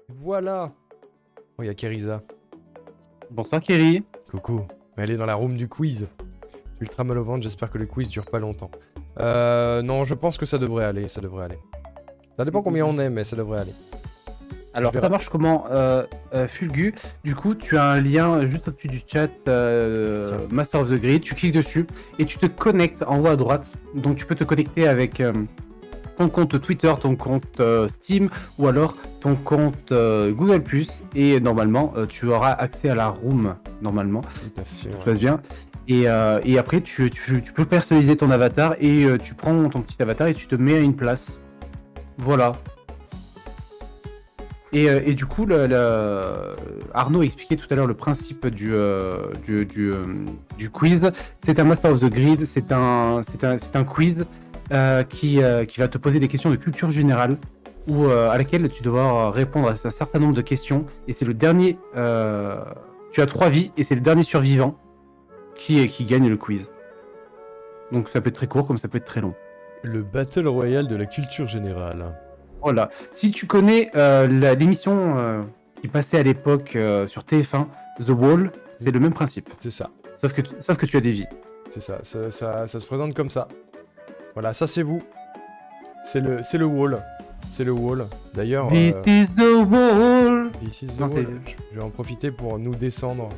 Voilà. Oh, il y a Kerisa. Bonsoir Kerry. Coucou. Elle est dans la room du quiz. Ultra mal au ventre, j'espère que le quiz dure pas longtemps. Non, je pense que ça devrait aller, ça devrait aller. Ça dépend combien on est, mais ça devrait aller. Alors ça marche comment Fulgu, du coup tu as un lien juste au-dessus du chat Master of the Grid, tu cliques dessus et tu te connectes en haut à droite. Donc tu peux te connecter avec ton compte Twitter, ton compte Steam ou alors ton compte Google+, et normalement tu auras accès à la room, normalement. Tout à fait, Ça se passe bien. Et après tu peux personnaliser ton avatar et tu prends ton petit avatar et tu te mets à une place. Voilà. Et du coup, Arnaud a expliqué tout à l'heure le principe du quiz. C'est un Master of the Grid, c'est un quiz qui va te poser des questions de culture générale ou à laquelle tu dois répondre à un certain nombre de questions. Et c'est le dernier. Tu as 3 vies et c'est le dernier survivant qui gagne le quiz. Donc ça peut être très court comme ça peut être très long. Le Battle Royale de la culture générale. Voilà. Si tu connais l'émission qui passait à l'époque sur TF1, The Wall, c'est le même principe. C'est ça. Sauf que tu as des vies. C'est ça. Ça se présente comme ça. Voilà, ça c'est vous. C'est le wall. C'est le wall. D'ailleurs... This is the wall. This is the Non, wall. Je vais en profiter pour nous descendre.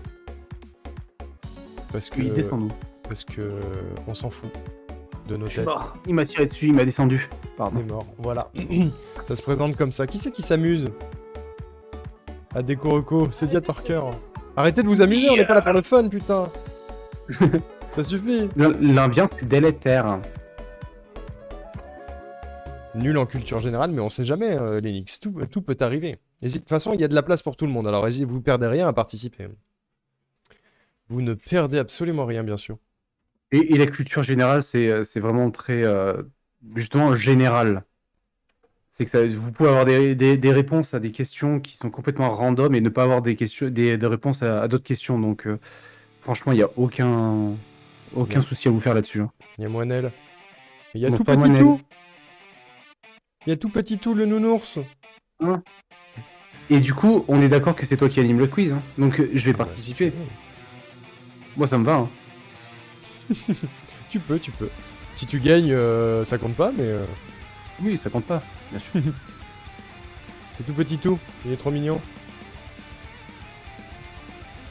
Parce que... Oui, descends-nous. Parce que... On s'en fout. De nos Je suis têtes. mort. Il m'a tiré dessus, il m'a descendu. On Pardon. est mort. Voilà. Ça se présente comme ça. Qui c'est qui s'amuse à Déco-Reco? C'est Diatorker. Arrêtez de vous amuser, on n'est pas là pour le fun, putain. Ça suffit. L'ambiance est délétère. Nul en culture générale, mais on sait jamais, Lenix. Tout peut arriver. Et de toute façon, il y a de la place pour tout le monde. Alors, vas-y, vous perdez rien à participer. Vous ne perdez absolument rien, bien sûr. Et la culture générale, c'est vraiment très... justement, général. C'est que vous pouvez avoir des réponses à des questions qui sont complètement random et ne pas avoir des réponses à d'autres questions. Donc, franchement, il n'y a aucun souci à vous faire là-dessus. Hein. Il y a Moinel. Il y a Non, tout pas petit Moinel. tout. Il y a tout petit tout, le nounours. Hein. Et du coup, on est d'accord que c'est toi qui anime le quiz. Hein. Donc, je vais participer. Moi, ça me va. Hein. Tu peux. Si tu gagnes, ça compte pas, mais... Oui, ça compte pas, bien sûr. C'est tout petit tout. Il est trop mignon.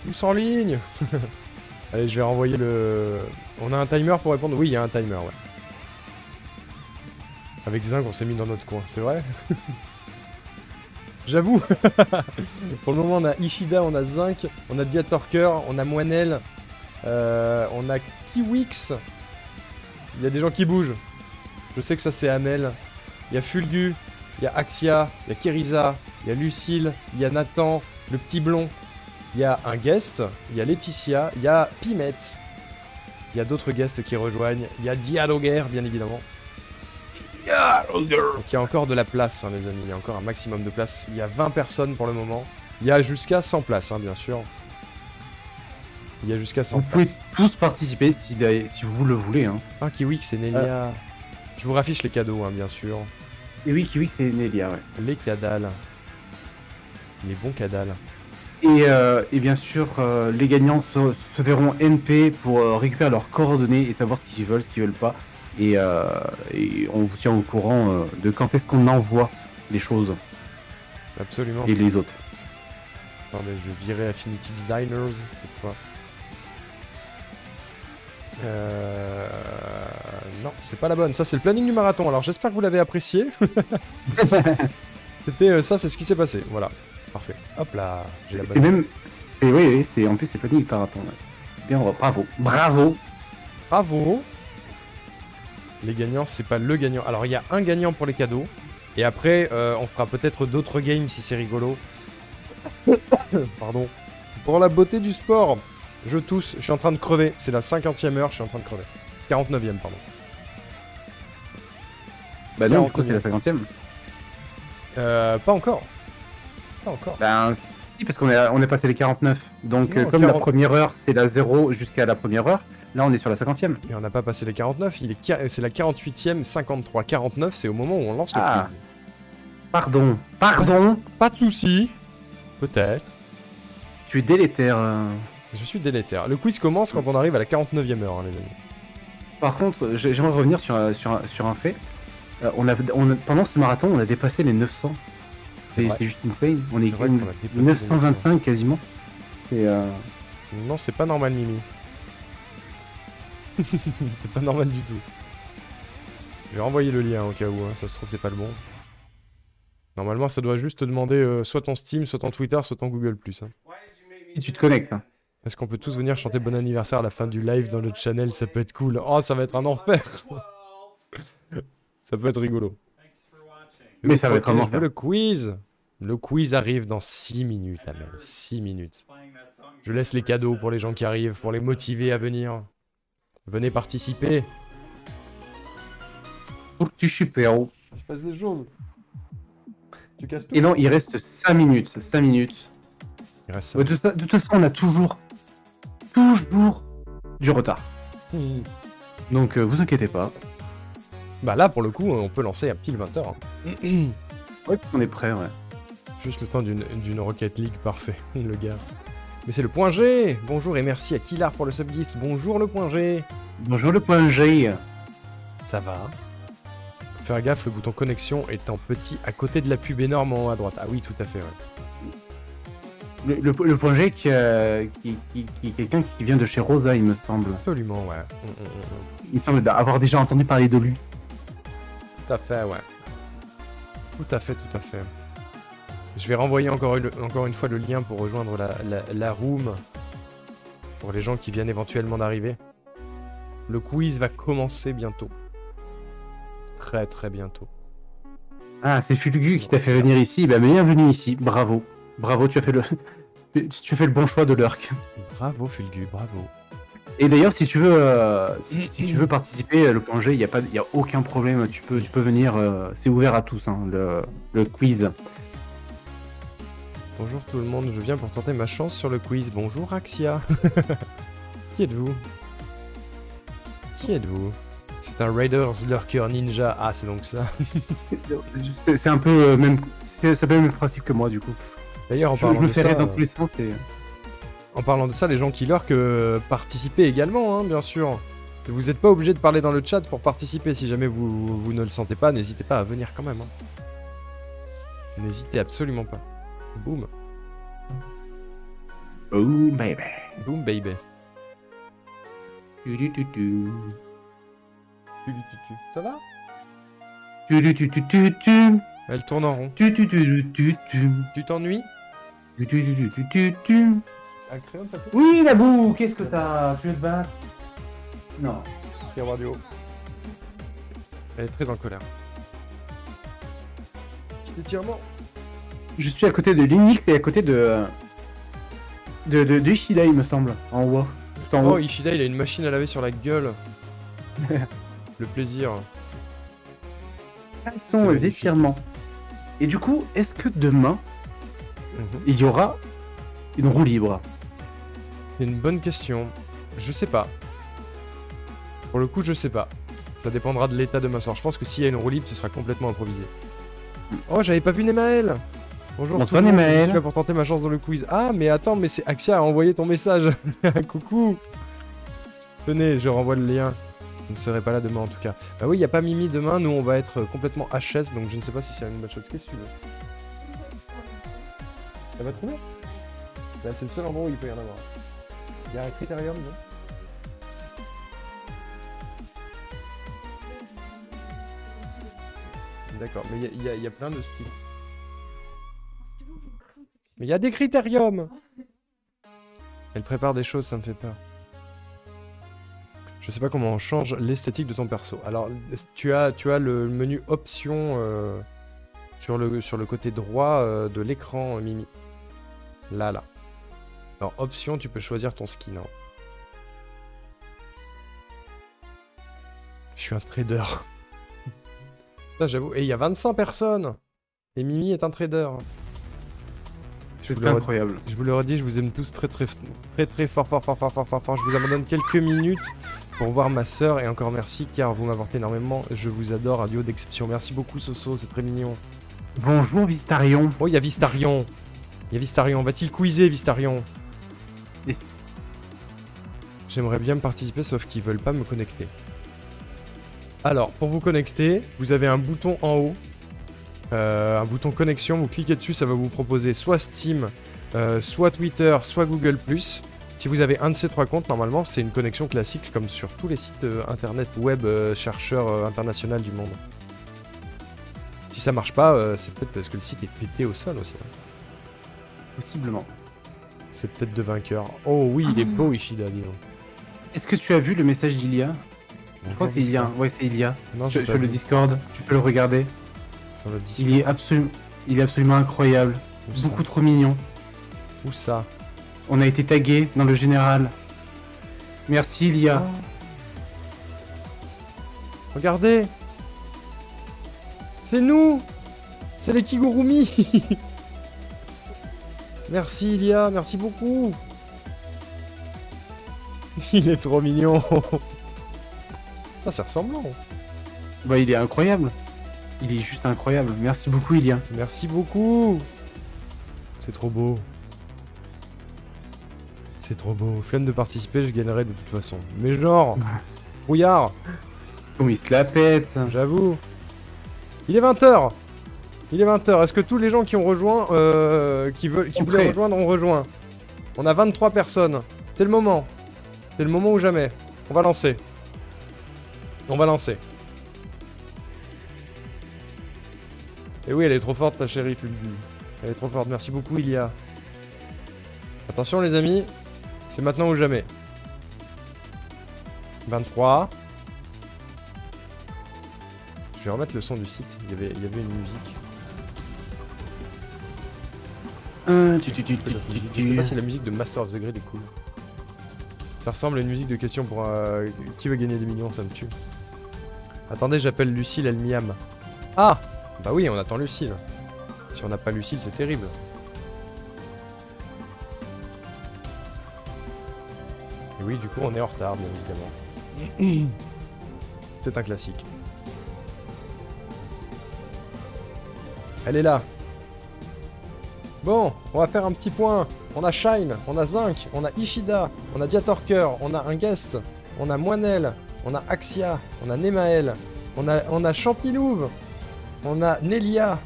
Tous en ligne. Allez, je vais renvoyer le... On a un timer pour répondre? Oui, il y a un timer, ouais. Avec Zinc, on s'est mis dans notre coin, c'est vrai? J'avoue. Pour le moment, on a Ishida, on a Zinc, on a Diatorker, on a Moinel, on a Kiwix. Il y a des gens qui bougent. Je sais que ça, c'est Amel. Il y a Fulgu, il y a Axia, il y a Kerisa, il y a Lucille, il y a Nathan, le petit blond. Il y a un guest, il y a Laetitia, il y a Pimette. Il y a d'autres guests qui rejoignent. Il y a Dialoguer, bien évidemment. Donc il y a encore de la place, hein, les amis. Il y a encore un maximum de place. Il y a 20 personnes pour le moment. Il y a jusqu'à 100 places, hein, bien sûr. Il y a jusqu'à 100 Vous pouvez places. tous participer si vous le voulez. Hein. Ah, Kiwix, c'est Nelia. Je vous raffiche les cadeaux, hein, bien sûr. Et oui, Kiwi, c'est Nelia, ouais. Les cadales. Les bons cadales. Et bien sûr, les gagnants se verront NP pour récupérer leurs coordonnées et savoir ce qu'ils veulent, ce qu'ils veulent pas. Et on vous tient au courant de quand est-ce qu'on envoie les choses. Absolument. Et les autres. Attendez, je vais virer Affinity Designers cette fois. Non, c'est pas la bonne. Ça, c'est le planning du marathon. Alors, j'espère que vous l'avez apprécié. C'était ça, c'est ce qui s'est passé. Voilà. Parfait. Hop là. C'est même... Oui, en plus, c'est planning marathon. Ouais. Bien, bravo. Bravo. Bravo. Les gagnants, c'est pas le gagnant. Alors, il y a un gagnant pour les cadeaux. Et après, on fera peut-être d'autres games si c'est rigolo. Pardon. Pour la beauté du sport. Je tousse. Je suis en train de crever. C'est la 50e heure. Je suis en train de crever. 49e, pardon. Bah non, du coup, c'est la 50e. Pas encore. Pas encore. Ben, si, parce qu'on est passé les 49. Donc, Non, comme 40. la première heure, c'est la 0 jusqu'à la première heure, là, on est sur la 50e. Et on n'a pas passé les 49. C'est la 48e, 53. 49, c'est au moment où on lance le quiz. Pardon. Pardon. Pas de soucis. Peut-être. Tu es délétère. Je suis délétère. Le quiz commence quand on arrive à la 49e heure, hein, les amis. Par contre, j'aimerais revenir sur un fait. Pendant ce marathon, on a dépassé les 900. C'est juste insane. On est C'est vrai qu'on a dépassé les 925 quasiment. Et Non, c'est pas normal, Mimi. C'est pas normal du tout. Je vais renvoyer le lien au cas où, hein. Ça se trouve, c'est pas le bon. Normalement, ça doit juste te demander soit ton Steam, soit ton Twitter, soit ton Google+. Hein. si tu te connectes. Hein. Est-ce qu'on peut tous venir chanter bon anniversaire à la fin du live dans le channel? Ça peut être cool. Oh, ça va être un enfer. Ça peut être rigolo. Mais ça va être un Je veux enfer. le quiz. Le quiz arrive dans 6 minutes, Amel. 6 minutes. Je laisse les cadeaux pour les gens qui arrivent, pour les motiver à venir. Venez participer. Faut que tu super. Il se passe des choses. Tu casses tout. Et non, il reste 5 minutes. 5 minutes. Il reste ça. Ouais, de toute façon, on a toujours du retard. Donc, vous inquiétez pas. Bah là, pour le coup, on peut lancer à pile 20h. Ouais, on est prêt, ouais. Juste le temps d'une Rocket League, parfait, le gars. Mais c'est le point G. Bonjour et merci à Kilar pour le subgift. Bonjour le point G. Bonjour le point G. Ça va. Faut faire gaffe, le bouton connexion étant petit à côté de la pub énorme en haut à droite. Ah oui, tout à fait, ouais. Le point G qui est quelqu'un qui vient de chez Rosa, il me semble. Absolument, ouais. Il me semble avoir déjà entendu parler de lui. Tout à fait, ouais. Tout à fait, tout à fait. Je vais renvoyer encore une fois le lien pour rejoindre la room. Pour les gens qui viennent éventuellement d'arriver. Le quiz va commencer bientôt. Très très bientôt. Ah, c'est Fulgu qui t'a fait venir ici. Bah, bienvenue ici. Bravo. Bravo, tu as fait le bon choix de lurk. Bravo Fulgu, bravo. Et d'ailleurs, si tu veux, si tu veux participer, le point G, il y a aucun problème. Tu peux venir. C'est ouvert à tous, hein, le quiz. Bonjour tout le monde, je viens pour tenter ma chance sur le quiz. Bonjour Axia. Qui êtes-vous? Qui êtes-vous? C'est un Raiders Lurker Ninja. Ah, c'est donc ça. C'est un peu même. C'est le même principe que moi, du coup. D'ailleurs, Je me ferai dans tous les sens et. En parlant de ça, les gens qui lurk, participez également, hein, bien sûr. Vous n'êtes pas obligé de parler dans le chat pour participer. Si jamais vous ne le sentez pas, n'hésitez pas à venir quand même. Hein. N'hésitez absolument pas. Boum. Oh baby. Boom baby. Ça va? Elle tourne en rond. Tu t'ennuies? Un crayon de papier? Oui, la boue, qu'est-ce que t'as? Tu veux te battre? Non. Tiroir du haut. Elle est très en colère. Petit étirement. Je suis à côté de Linux et à côté de Ishida, il me semble, en haut. Tout en Oh, haut. Ishida, il a une machine à laver sur la gueule. Le plaisir. Quels sont les magnifique. étirements? Et du coup, est-ce que demain, Mhm. il y aura une roue libre? C'est une bonne question. Je sais pas. Pour le coup, je sais pas. Ça dépendra de l'état de ma soeur. Je pense que s'il y a une roue libre, ce sera complètement improvisé. Oh, j'avais pas vu Nemaël. Bonjour Bonsoir, tout le monde, Nemaël. je suis là pour tenter ma chance dans le quiz. Ah, mais attends, mais c'est Axia a envoyé ton message. Coucou. Tenez, je renvoie le lien. Je ne serai pas là demain en tout cas. Bah oui, il n'y a pas Mimi demain. Nous, on va être complètement HS, donc je ne sais pas si c'est une bonne chose. Qu'est-ce que tu veux? Ça va trouver? Bah, c'est le seul endroit où il peut y en avoir. Il y a un critérium, non? D'accord, mais il y a plein de styles. Mais il y a des critériums! Elle prépare des choses, ça me fait peur. Je sais pas comment on change l'esthétique de ton perso. Alors, tu as le menu options sur le côté droit de l'écran, Mimi. Là. Alors, options, tu peux choisir ton skin. Hein. Je suis un trader. Ça, j'avoue. Et il y a 25 personnes! Et Mimi est un trader. C'est incroyable. Je vous le redis, je vous aime tous très fort. Je vous abandonne quelques minutes pour voir ma sœur et encore merci car vous m'apportez énormément. Je vous adore, un duo d'exception. Merci beaucoup Soso, c'est très mignon. Bonjour Vistarion. Oh, il y a Vistarion. Il y a Vistarion. Va-t-il quizer, Vistarion? Est-ce- J'aimerais bien me participer, sauf qu'ils veulent pas me connecter. Alors, pour vous connecter, vous avez un bouton en haut. Un bouton connexion. Vous cliquez dessus, ça va vous proposer soit Steam, soit Twitter, soit Google+. Si vous avez un de ces trois comptes, normalement, c'est une connexion classique, comme sur tous les sites internet web chercheurs internationaux du monde. Si ça marche pas, c'est peut-être parce que le site est pété au sol aussi. Possiblement. C'est peut-être de vainqueur. Oh oui, il est beau Ishida, dis donc. Est-ce que tu as vu le message d'Ilia? Je crois que c'est Ilia. Ouais, c'est Ilia. Non, j'ai Sur pas le vu. Discord, tu peux le regarder. Sur le Discord. Il est absolument incroyable. Où ça Beaucoup trop mignon. Où ça? On a été tagué dans le général. Merci Ilia. Oh. Regardez. C'est nous. C'est les Kigurumi. Merci Ilia, merci beaucoup. Il est trop mignon. Ah, c'est ressemblant. Bah, il est incroyable. Il est juste incroyable. Merci beaucoup Ilia. Merci beaucoup. C'est trop beau. C'est trop beau. Flemme de participer, je gagnerai de toute façon. Mais genre, brouillard, Comme il se la pète. j'avoue. Il est 20h. Il est 20h. Est-ce que tous les gens qui ont rejoint, qui voulaient prêts. rejoindre, ont rejoint? On a 23 personnes. C'est le moment. C'est le moment ou jamais. On va lancer. On va lancer. Et oui, elle est trop forte, ta chérie Fulgu. Elle est trop forte. Merci beaucoup, Ilia. Attention, les amis. C'est maintenant ou jamais. 23. Je vais remettre le son du site. Il y avait une musique. Je sais pas si la musique de Master of the Grid est cool. Ça ressemble à une musique de question pour qui veut gagner des millions, ça me tue. Attendez, j'appelle Lucille Elmiam. Ah! Bah oui, on attend Lucille. Si on n'a pas Lucille, c'est terrible. Et oui, du coup, on est en retard, bien évidemment. C'est un classique. Elle est là. Bon, on va faire un petit point. On a Shine, on a Zinc, on a Ishida, on a Diatorker, on a un guest, on a Moinel, on a Axia, on a Nemael, on a Champilouve, on a Nelia,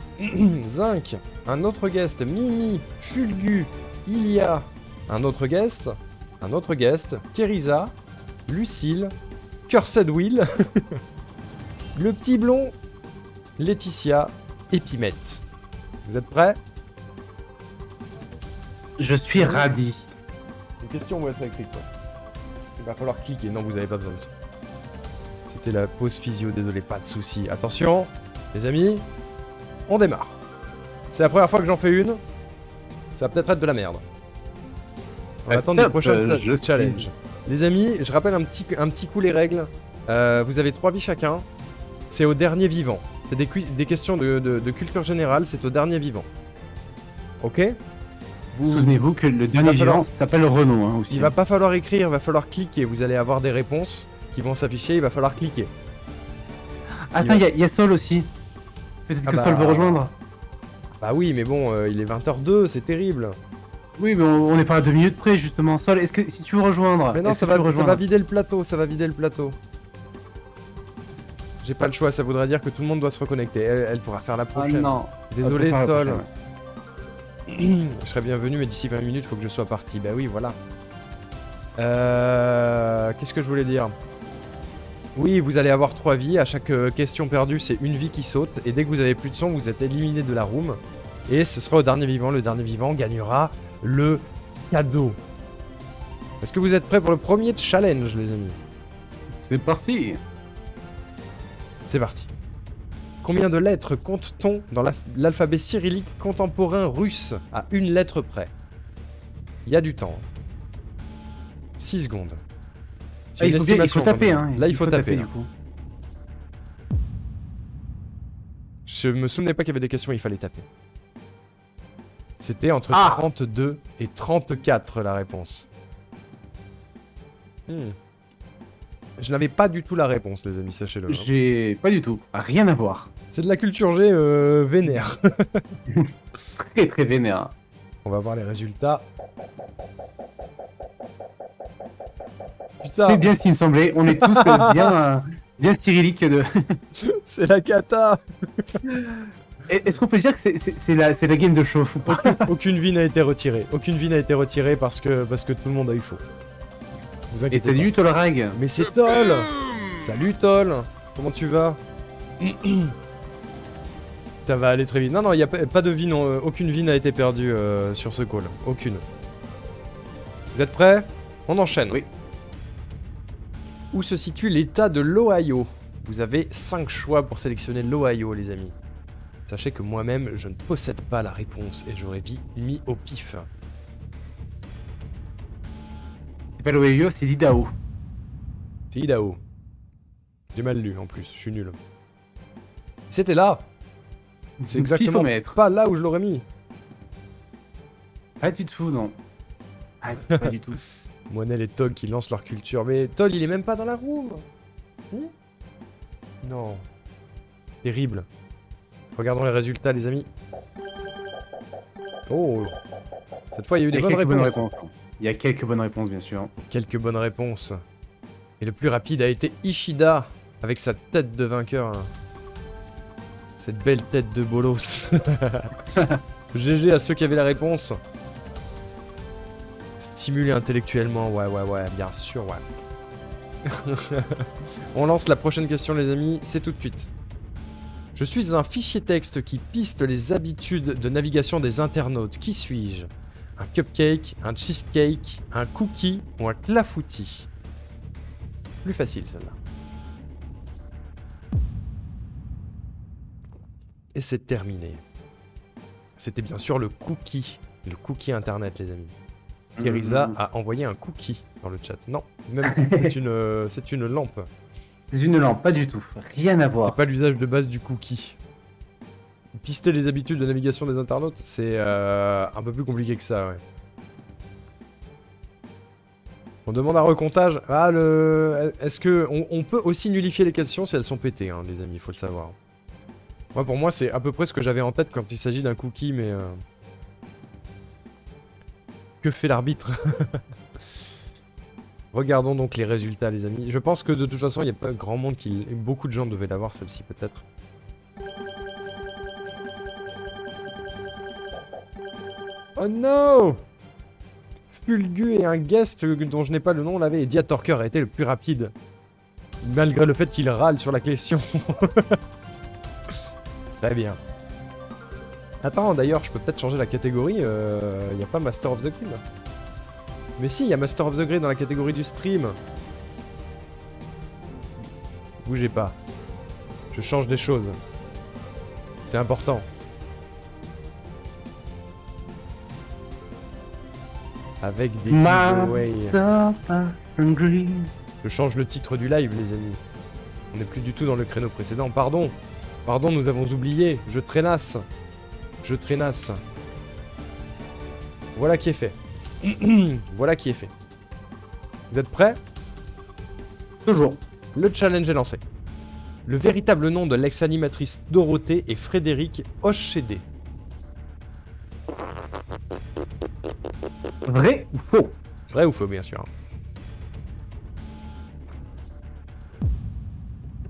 Zinc, un autre guest, Mimi, Fulgu, Ilia, un autre guest, Kerisa, Lucille, Cursed Will, le petit blond, Laetitia et Pimette. Vous êtes prêts? Je suis radis. Les questions vont être écrites, quoi. Il va falloir cliquer. Non, vous avez pas besoin de ça. C'était la pause physio, désolé, pas de soucis. Attention, les amis, on démarre. C'est la première fois que j'en fais une. Ça va peut-être être de la merde. On va attendre les prochains challenges. Les amis, je rappelle un petit coup les règles. Vous avez 3 vies chacun. C'est au dernier vivant. C'est des questions de culture générale, c'est au dernier vivant. Ok? Souvenez-vous que le dernier vivant s'appelle Renaud hein, aussi. Il va pas falloir écrire, il va falloir cliquer. Vous allez avoir des réponses qui vont s'afficher, il va falloir cliquer. Attends, il y a Sol aussi. Peut-être que Sol veut rejoindre. Bah oui, mais bon, il est 20h02, c'est terrible. Oui, mais on n'est pas à 2 minutes près justement. Sol, est-ce que si tu veux rejoindre... Mais non, ça va vider le plateau, ça va vider le plateau. J'ai pas le choix, ça voudrait dire que tout le monde doit se reconnecter. Elle pourra faire la prochaine. Ah non. Désolé, Sol. Je serais bienvenu, mais d'ici 20 minutes, faut que je sois parti. Bah oui, voilà. Qu'est-ce que je voulais dire? Oui, vous allez avoir 3 vies. À chaque question perdue, c'est une vie qui saute. Et dès que vous avez plus de son, vous êtes éliminé de la room. Et ce sera au dernier vivant. Le dernier vivant gagnera le cadeau. Est-ce que vous êtes prêts pour le premier challenge, les amis? C'est parti. C'est parti. Combien de lettres compte-t-on dans l'alphabet cyrillique contemporain russe à une lettre près? Il y a du temps. 6 secondes. C'est une estimation. Il faut taper, hein. Là, il faut taper. du coup. Je me souvenais pas qu'il y avait des questions, il fallait taper. C'était entre 32 et 34 la réponse. Je n'avais pas du tout la réponse, les amis, sachez-le. J'ai pas du tout. Rien à voir. C'est de la culture G vénère. Très très vénère. On va voir les résultats. Putain, C'est bien ce qui me semblait. On est tous bien cyrilliques de. c'est la cata. Est-ce qu'on peut dire que c'est la game de chauffe ou pas? Aucune vie n'a été retirée. Aucune vie n'a été retirée parce que tout le monde a eu faux. Vous Et inquiétez salut Tolrag. pas. Mais c'est Tol. Salut Tol. Comment tu vas? Ça va aller très vite. Non, non, il n'y a pas de vie, non. Aucune vie n'a été perdue sur ce call. Aucune. Vous êtes prêts? On enchaîne. Oui. Où se situe l'état de l'Ohio? Vous avez 5 choix pour sélectionner l'Ohio, les amis. Sachez que moi-même, je ne possède pas la réponse et j'aurais mis au pif. C'est pas l'Ohio, c'est l'Idaho. C'est Idaho. J'ai mal lu en plus, je suis nul. C'était là. C'est exactement Kilomètres. pas là où je l'aurais mis. Pas du tout, non. Ah, pas du tout. Moinel et Tog qui lancent leur culture. Mais Tol, il est même pas dans la room. Si? Non. Terrible. Regardons les résultats, les amis. Oh. Cette fois, il y a eu des bonnes réponses. Il y a quelques bonnes réponses, bien sûr. Quelques bonnes réponses. Et le plus rapide a été Ishida, avec sa tête de vainqueur. Là. Cette belle tête de bolos. GG à ceux qui avaient la réponse. Stimulé intellectuellement, ouais, bien sûr, ouais. On lance la prochaine question, les amis, c'est tout de suite. Je suis un fichier texte qui piste les habitudes de navigation des internautes. Qui suis-je? Un cupcake, un cheesecake, un cookie ou un clafoutis? Plus facile, celle-là. Et c'est terminé. C'était bien sûr le cookie internet, les amis. Keriza a envoyé un cookie dans le chat. Non, même c'est une lampe. C'est une lampe, pas du tout. Rien à voir. C'est pas l'usage de base du cookie. Pister les habitudes de navigation des internautes, c'est un peu plus compliqué que ça, ouais. On demande un recomptage. Ah, est-ce que on peut aussi nullifier les questions si elles sont pétées, hein, les amis, il faut le savoir. Moi, pour moi, c'est à peu près ce que j'avais en tête quand il s'agit d'un cookie, mais... Que fait l'arbitre? Regardons donc les résultats, les amis. Je pense que de toute façon, il n'y a pas grand monde qui... Beaucoup de gens devaient l'avoir, celle-ci, peut-être. Oh non! Fulgu et un guest dont je n'ai pas le nom l'avait. Et Diatorker a été le plus rapide. Malgré le fait qu'il râle sur la question. Très bien. Attends, d'ailleurs, je peux peut-être changer la catégorie. Il n'y a pas Master of the Grid. Mais si, il y a Master of the Grid dans la catégorie du stream. Bougez pas. Je change des choses. C'est important. Avec des giveaways. Je change le titre du live, les amis. On n'est plus du tout dans le créneau précédent. Pardon. Pardon, nous avons oublié. Je traînasse. Je traînasse. Voilà qui est fait. Voilà qui est fait. Vous êtes prêts? Toujours. Le challenge est lancé. Le véritable nom de l'ex-animatrice Dorothée est Frédéric Hochedé. Vrai ou faux? Vrai ou faux, bien sûr.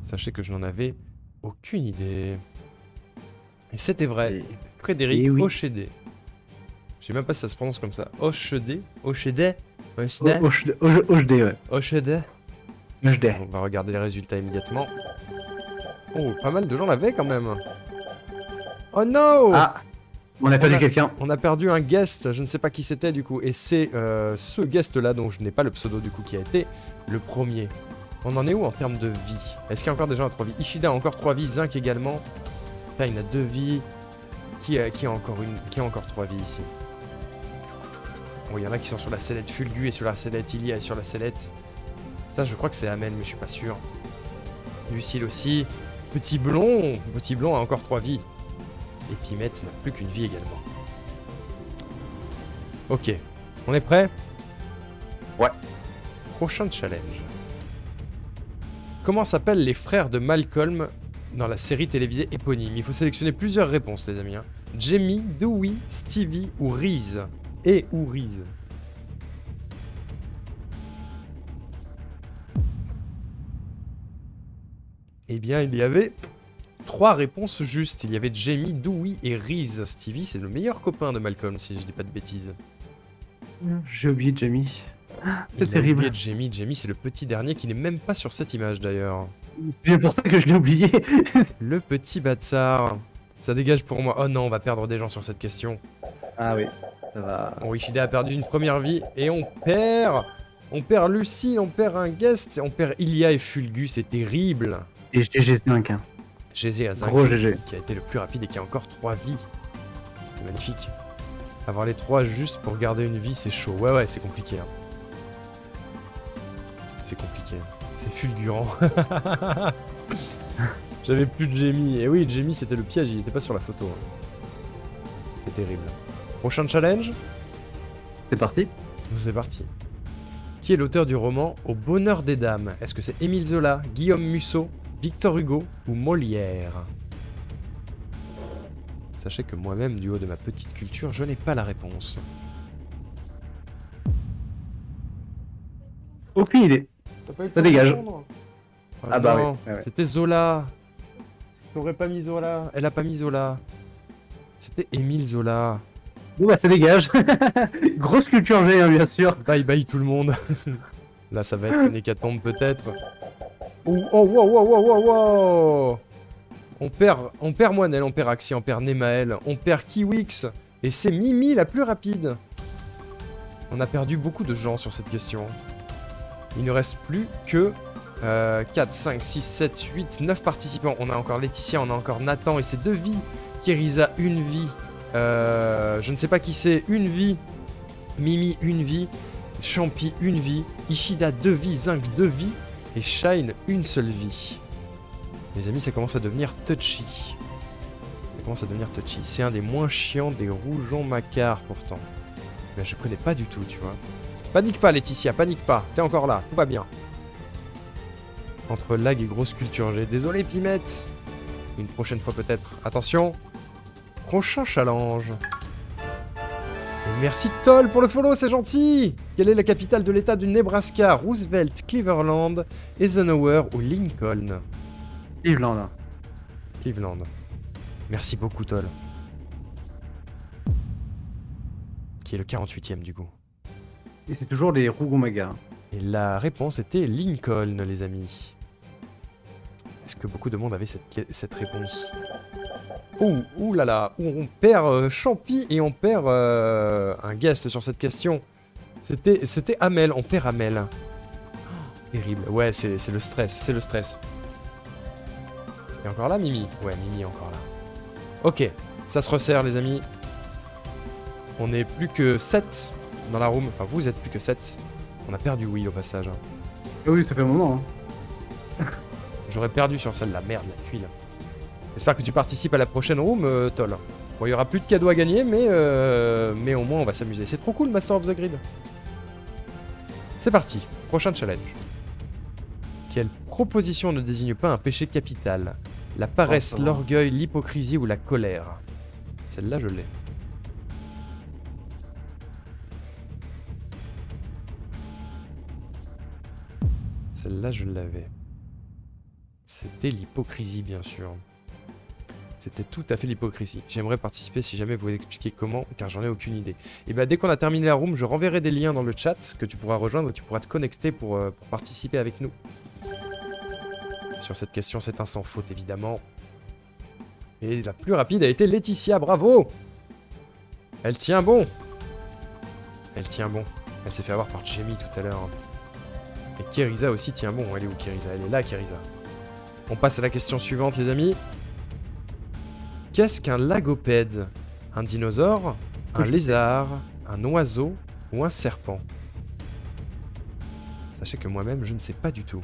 Sachez que je n'en avais aucune idée. Et c'était vrai. Frédéric Hochedé. Je sais même pas si ça se prononce comme ça. Hochedé? Hochedé? Hochedé, ouais. Hochedé? Hochedé. On va regarder les résultats immédiatement. Oh, pas mal de gens l'avaient quand même. Oh non! Ah! On a perdu quelqu'un. On a perdu un guest, je ne sais pas qui c'était du coup. Et c'est ce guest-là dont je n'ai pas le pseudo du coup qui a été le premier. On en est où en termes de vie? Est-ce qu'il y a encore des gens à 3 vies? Ishida a encore 3 vies, Zinc également. Là, il a 2 vies. Qui a encore 3 vies ici? Bon, il y en a qui sont sur la sellette Fulgu et sur la sellette Ilia et sur la sellette. Ça, je crois que c'est Amel, mais je suis pas sûr. Lucille aussi. Petit Blond a encore 3 vies. Et Pimette n'a plus qu'une vie également. Ok. On est prêt? Ouais. Prochain challenge. Comment s'appellent les frères de Malcolm dans la série télévisée éponyme. Il faut sélectionner plusieurs réponses, les amis. Hein. Jamie, Dewey, Stevie ou Reese. Et ou Reese. Eh bien, il y avait 3 réponses justes. Il y avait Jamie, Dewey et Reese. Stevie, c'est le meilleur copain de Malcolm, si je dis pas de bêtises. J'ai oublié Jamie. C'est Il a terrible. oublié Jamie. Jamie, c'est le petit dernier qui n'est même pas sur cette image d'ailleurs. C'est bien pour ça que je l'ai oublié. Le petit bâtard. Ça dégage pour moi. Oh non, on va perdre des gens sur cette question. Ah oui, ça va. Bon, Ishida a perdu une première vie et on perd. On perd Lucie, on perd un guest, on perd Ilia et Fulgu, c'est terrible. Et GG5. Hein. GG à 5 Gros GG. qui a été le plus rapide et qui a encore 3 vies. C'est magnifique. Avoir les 3 juste pour garder une vie, c'est chaud. Ouais, c'est compliqué. Hein. C'est compliqué. C'est fulgurant. J'avais plus de Jamie. Et oui, Jamie, c'était le piège, il était pas sur la photo. Hein. C'est terrible. Prochain challenge. C'est parti. C'est parti. Qui est l'auteur du roman Au bonheur des dames? Est-ce que c'est Émile Zola, Guillaume Musso, Victor Hugo ou Molière? Sachez que moi-même, du haut de ma petite culture, je n'ai pas la réponse. Aucune idée. Ça dégage. Oh Ah bah non, oui. Ouais. C'était Zola. T'aurais pas mis Zola. Elle a pas mis Zola. C'était Émile Zola. Bon bah ça dégage. Grosse culture G, hein, bien sûr. Bye bye tout le monde. Là, ça va être une hécatombe peut-être. Oh, oh, wow, wow, wow, wow, wow. On perd Moinel, on perd Axie, on perd Nemael, on perd Kiwix. Et c'est Mimi la plus rapide. On a perdu beaucoup de gens sur cette question. Il ne reste plus que 4, 5, 6, 7, 8, 9 participants. On a encore Laetitia, on a encore Nathan et ses 2 vies. Kerisa, 1 vie. Je ne sais pas qui c'est, 1 vie. Mimi, 1 vie. Champi, 1 vie. Ishida, 2 vies. Zinc, 2 vies. Et Shine, 1 seule vie. Les amis, ça commence à devenir touchy. Ça commence à devenir touchy. C'est un des moins chiants des rougeons macares pourtant. Mais je connais pas du tout, tu vois. Panique pas, Laetitia, panique pas. T'es encore là, tout va bien. Entre lag et grosse culture G. Désolé, Pimette. Une prochaine fois peut-être. Attention. Prochain challenge. Et merci Toll pour le follow, c'est gentil. Quelle est la capitale de l'état du Nebraska? Roosevelt, Cleveland, Eisenhower ou Lincoln? Cleveland. Cleveland. Merci beaucoup Toll. Qui est le 48e du coup. Et c'est toujours les Rougon-Maga. Et la réponse était Lincoln, les amis. Est-ce que beaucoup de monde avait cette réponse? Ouh là là, on perd Champi et on perd un guest sur cette question. C'était Amel, on perd Amel. Oh, terrible, ouais, c'est le stress, c'est le stress. T'es encore là, Mimi? Ouais, Mimi est encore là. Ok, ça se resserre, les amis. On est plus que 7 dans la room. Enfin, vous êtes plus que 7. On a perdu Will au passage. Hein. Oui, ça fait un moment. Hein. J'aurais perdu sur celle-là. Merde, la tuile. J'espère que tu participes à la prochaine room, Toll. Bon, il y aura plus de cadeaux à gagner, mais au moins on va s'amuser. C'est trop cool, Master of the Grid. C'est parti. Prochain challenge. Quelle proposition ne désigne pas un péché capital? La paresse, l'orgueil, l'hypocrisie ou la colère? Celle-là, je l'ai. Celle-là, je l'avais. C'était l'hypocrisie, bien sûr. C'était tout à fait l'hypocrisie. J'aimerais participer si jamais vous expliquez comment, car j'en ai aucune idée. Et bah dès qu'on a terminé la room, je renverrai des liens dans le chat que tu pourras rejoindre et tu pourras te connecter pour participer avec nous. Sur cette question, c'est un sans faute, évidemment. Et la plus rapide a été Laetitia, bravo! Elle tient bon! Elle tient bon. Elle s'est fait avoir par Jamie tout à l'heure. Et Kerisa aussi tient bon. Elle est où, Kerisa? Elle est là, Kerisa. On passe à la question suivante, les amis. Qu'est-ce qu'un lagopède? Un dinosaure? Un lézard? Un oiseau? Ou un serpent? Sachez que moi-même, je ne sais pas du tout.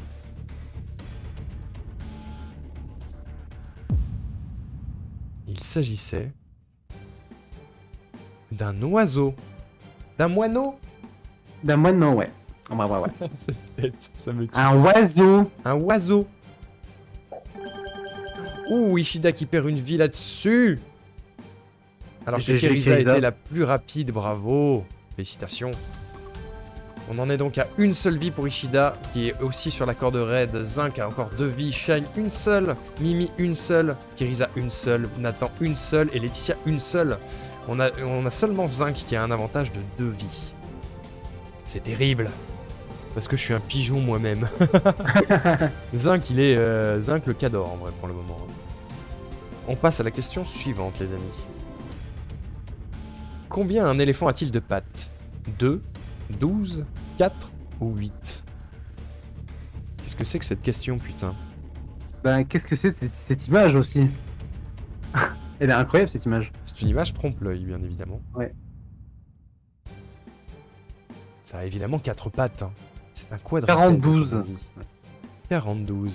Il s'agissait d'un oiseau. D'un moineau? D'un moineau, ouais. Ouais. Cette tête, ça me tue. Un oiseau. Un oiseau. Ouh, Ishida qui perd une vie là-dessus. Alors que GG, Keriza Keriza. était la plus rapide, bravo. Félicitations. On en est donc à une seule vie pour Ishida, qui est aussi sur la corde raide. Zinc a encore 2 vies, Shine une seule, Mimi une seule, Keriza une seule, Nathan une seule et Laetitia une seule. On a seulement Zinc qui a un avantage de 2 vies. C'est terrible. Parce que je suis un pigeon moi-même. Zinc, il est... Zinc le cador en vrai pour le moment. On passe à la question suivante, les amis. Combien un éléphant a-t-il de pattes? 2, 12, 4 ou 8? Qu'est-ce que c'est que cette question, putain? Ben, qu'est-ce que c'est cette image aussi? Elle est incroyable cette image. C'est une image trompe-l'œil, bien évidemment. Ouais. Ça a évidemment 4 pattes. Hein. C'est un quadrupède. 42. 42.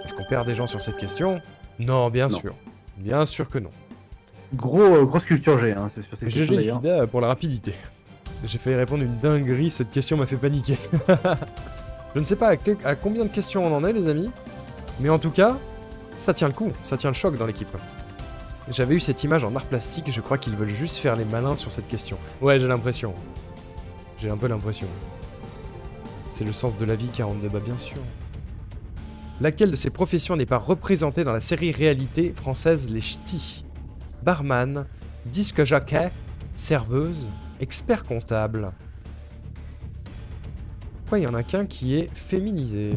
Est-ce qu'on perd des gens sur cette question? Non, bien Non. sûr. Bien sûr que non. Grosse culture G hein, sur cette GG question d'ailleurs. Ishida pour la rapidité. J'ai failli répondre une dinguerie, cette question m'a fait paniquer. Je ne sais pas à combien de questions on en est, les amis. Mais en tout cas, ça tient le coup, ça tient le choc dans l'équipe. J'avais eu cette image en art plastique, je crois qu'ils veulent juste faire les malins sur cette question. Ouais, j'ai l'impression. J'ai un peu l'impression. C'est le sens de la vie, 42, bah bien sûr. Laquelle de ces professions n'est pas représentée dans la série réalité française Les Ch'tis? Barman, disque jockey, serveuse, expert comptable. Pourquoi il y en a qu'un qui est féminisé?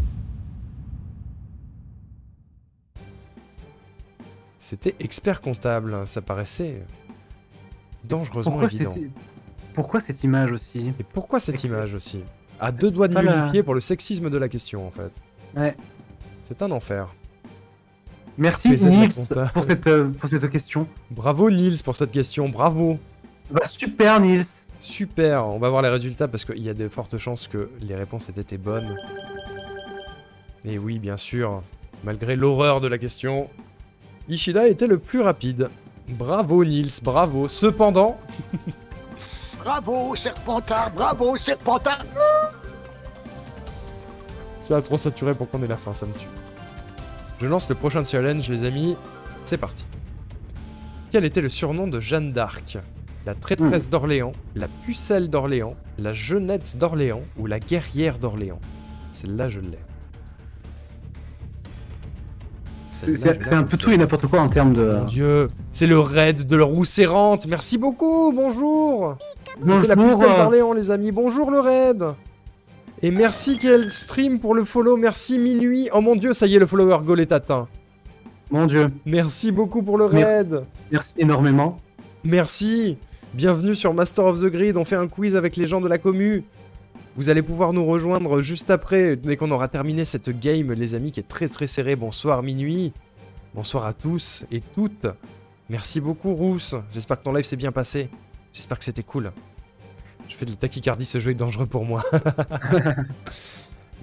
C'était expert comptable, ça paraissait dangereusement évident. Pourquoi cette image aussi? Et pourquoi cette Excellent. image aussi? À 2 doigts de Pas la- nullifier pour le sexisme de la question en fait. Ouais. C'est un enfer. Merci PZ de la Nils compta. pour cette question. Bravo Nils pour cette question, bravo. Bah, super Nils. Super, on va voir les résultats parce qu'il y a de fortes chances que les réponses aient été bonnes. Et oui, bien sûr, malgré l'horreur de la question, Ishida était le plus rapide. Bravo Nils, bravo. Cependant, Bravo, Serpentard, bravo, Serpentard. ça a trop saturé pour qu'on ait la fin, ça me tue. Je lance le prochain challenge, les amis. C'est parti. Quel était le surnom de Jeanne d'Arc? La traîtresse d'Orléans, la pucelle d'Orléans, la jeunette d'Orléans ou la guerrière d'Orléans? Celle-là, je l'ai. C'est un peu tout et n'importe quoi en termes de. Mon dieu, c'est le raid de la roue serrante. Merci beaucoup, bonjour. C'était la pucelle d'Orléans, les amis. Bonjour le raid. Et merci Kiel Stream pour le follow. Merci Minuit. Oh mon dieu, ça y est, le follower goal est atteint. Mon dieu. Merci beaucoup pour le raid. Merci énormément. Merci. Bienvenue sur Master of the Grid. On fait un quiz avec les gens de la commu. Vous allez pouvoir nous rejoindre juste après, dès qu'on aura terminé cette game, les amis, qui est très très serrée. Bonsoir Minuit. Bonsoir à tous et toutes. Merci beaucoup Rousse. J'espère que ton live s'est bien passé. J'espère que c'était cool. Je fais de la tachycardie, ce jeu est dangereux pour moi.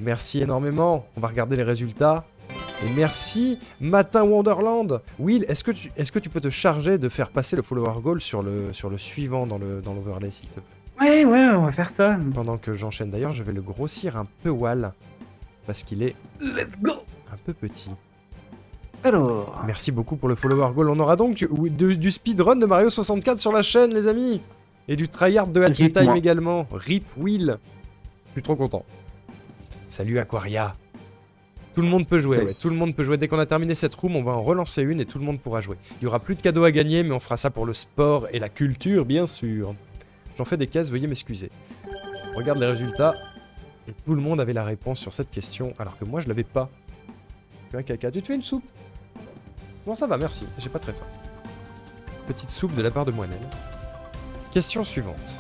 Merci énormément. On va regarder les résultats. Et merci Matin Wonderland. Will, est-ce que tu peux te charger de faire passer le follower goal sur le suivant dans l'overlay, s'il te plaît? Ouais, on va faire ça. Pendant que j'enchaîne. D'ailleurs, je vais le grossir un peu wall. Parce qu'il est Let's go. un peu petit. Alors. Merci beaucoup pour le follower goal. On aura donc du speedrun de Mario 64 sur la chaîne, les amis. Et du tryhard de Hat in Rip, Time moi. également. Rip Will. Je suis trop content. Salut Aquaria. Tout le monde peut jouer, Salut. ouais. Tout le monde peut jouer. Dès qu'on a terminé cette room, on va en relancer une et tout le monde pourra jouer. Il y aura plus de cadeaux à gagner, mais on fera ça pour le sport et la culture, bien sûr. J'en fais des caisses, veuillez m'excuser. Regarde les résultats. Et tout le monde avait la réponse sur cette question, alors que moi je l'avais pas. Tu as caca, tu te fais une soupe? Bon, ça va, merci. J'ai pas très faim. Petite soupe de la part de Moinel. Question suivante.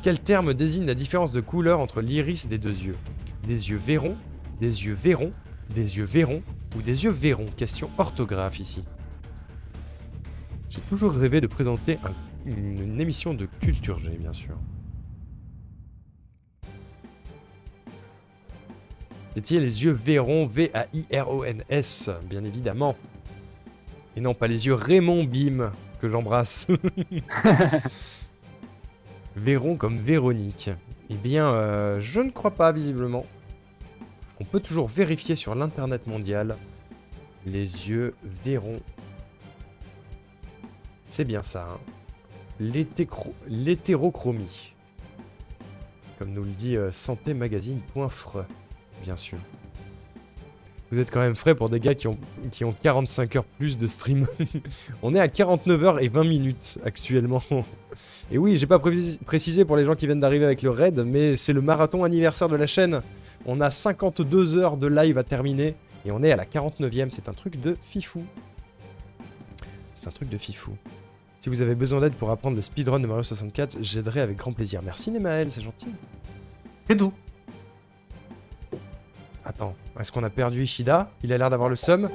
Quel terme désigne la différence de couleur entre l'iris des deux yeux? Des yeux verrons, des yeux verrons, des yeux verrons ou des yeux verrons? Question orthographe ici. J'ai toujours rêvé de présenter une émission de Culture G, bien sûr. C'était les yeux verrons, V-A-I-R-O-N-S, bien évidemment. Et non, pas les yeux Raymond Bim, que j'embrasse. Véron comme Véronique. Eh bien, je ne crois pas, visiblement. On peut toujours vérifier sur l'internet mondial. Les yeux verront. C'est bien ça. Hein. L'hétérochromie. Comme nous le dit santémagazine.fr, bien sûr. Vous êtes quand même frais pour des gars qui ont 45 heures plus de stream. On est à 49 heures et 20 minutes actuellement. Et oui, j'ai pas précisé pour les gens qui viennent d'arriver avec le raid, mais c'est le marathon anniversaire de la chaîne. On a 52 heures de live à terminer et on est à la 49e. C'est un truc de fifou. C'est un truc de fifou. Si vous avez besoin d'aide pour apprendre le speedrun de Mario 64, j'aiderai avec grand plaisir. Merci Nemaël, c'est gentil. C'est doux. Attends, est-ce qu'on a perdu Ishida? Il a l'air d'avoir le seum.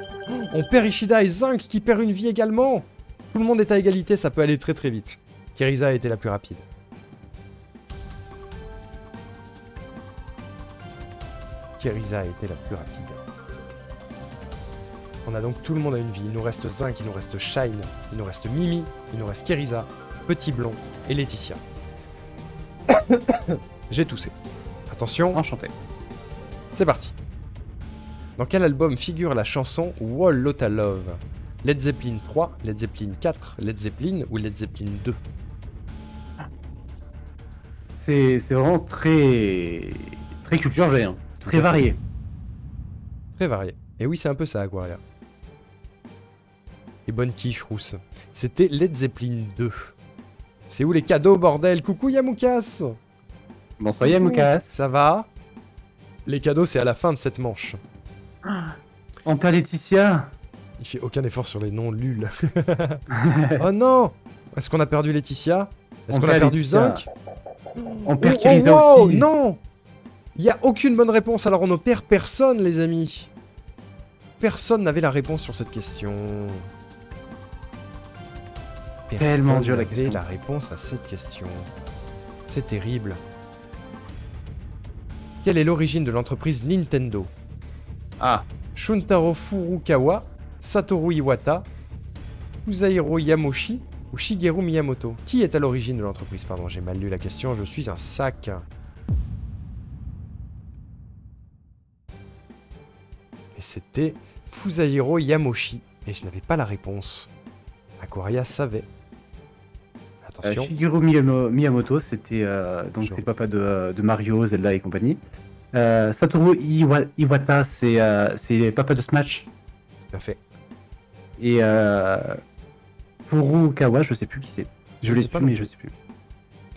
On perd Ishida et Zinc qui perd une vie également. Tout le monde est à égalité, ça peut aller très très vite. Kerisa a été la plus rapide. Kerisa a été la plus rapide. On a donc tout le monde à une vie. Il nous reste Zinc, il nous reste Shine, il nous reste Mimi, il nous reste Kerisa, Petit Blond et Laetitia. J'ai toussé. Attention. Enchanté. C'est parti. Dans quel album figure la chanson Wall Lotta Love? Led Zeppelin 3, Led Zeppelin 4, Led Zeppelin ou Led Zeppelin 2? C'est vraiment très culture G, hein. Très varié. Très varié. Et oui, c'est un peu ça, Aquaria. Et bonne quiche rousse. C'était Led Zeppelin 2. C'est où les cadeaux, bordel? Coucou Yamoukas. Bonsoir Yamoukas. Ça va? Les cadeaux, c'est à la fin de cette manche. On perd Laetitia. Il fait aucun effort sur les noms lul. Oh non! Est-ce qu'on a perdu Laetitia? Est-ce qu'on a perdu Laetitia. Zinc? On perd Kerisa wow, aussi. non! Il n'y a aucune bonne réponse, alors on ne perd personne, les amis. Personne n'avait la réponse sur cette question. Tellement dur la n'avait question. la réponse à cette question. C'est terrible. Quelle est l'origine de l'entreprise Nintendo? Ah, Shuntaro Furukawa, Satoru Iwata, Kusahiro Yamoshi ou Shigeru Miyamoto? Qui est à l'origine de l'entreprise? Pardon, j'ai mal lu la question, je suis un sac. Et c'était Fusahiro Yamoshi. Et je n'avais pas la réponse. Aquaria savait. Attention. Shigeru Miyamoto, c'était donc c'est le papa de Mario, Zelda et compagnie. Satoru Iwata, c'est le papa de Smash. Tout à fait. Et Furukawa, je sais plus qui c'est. Je l'ai su, mais je sais plus.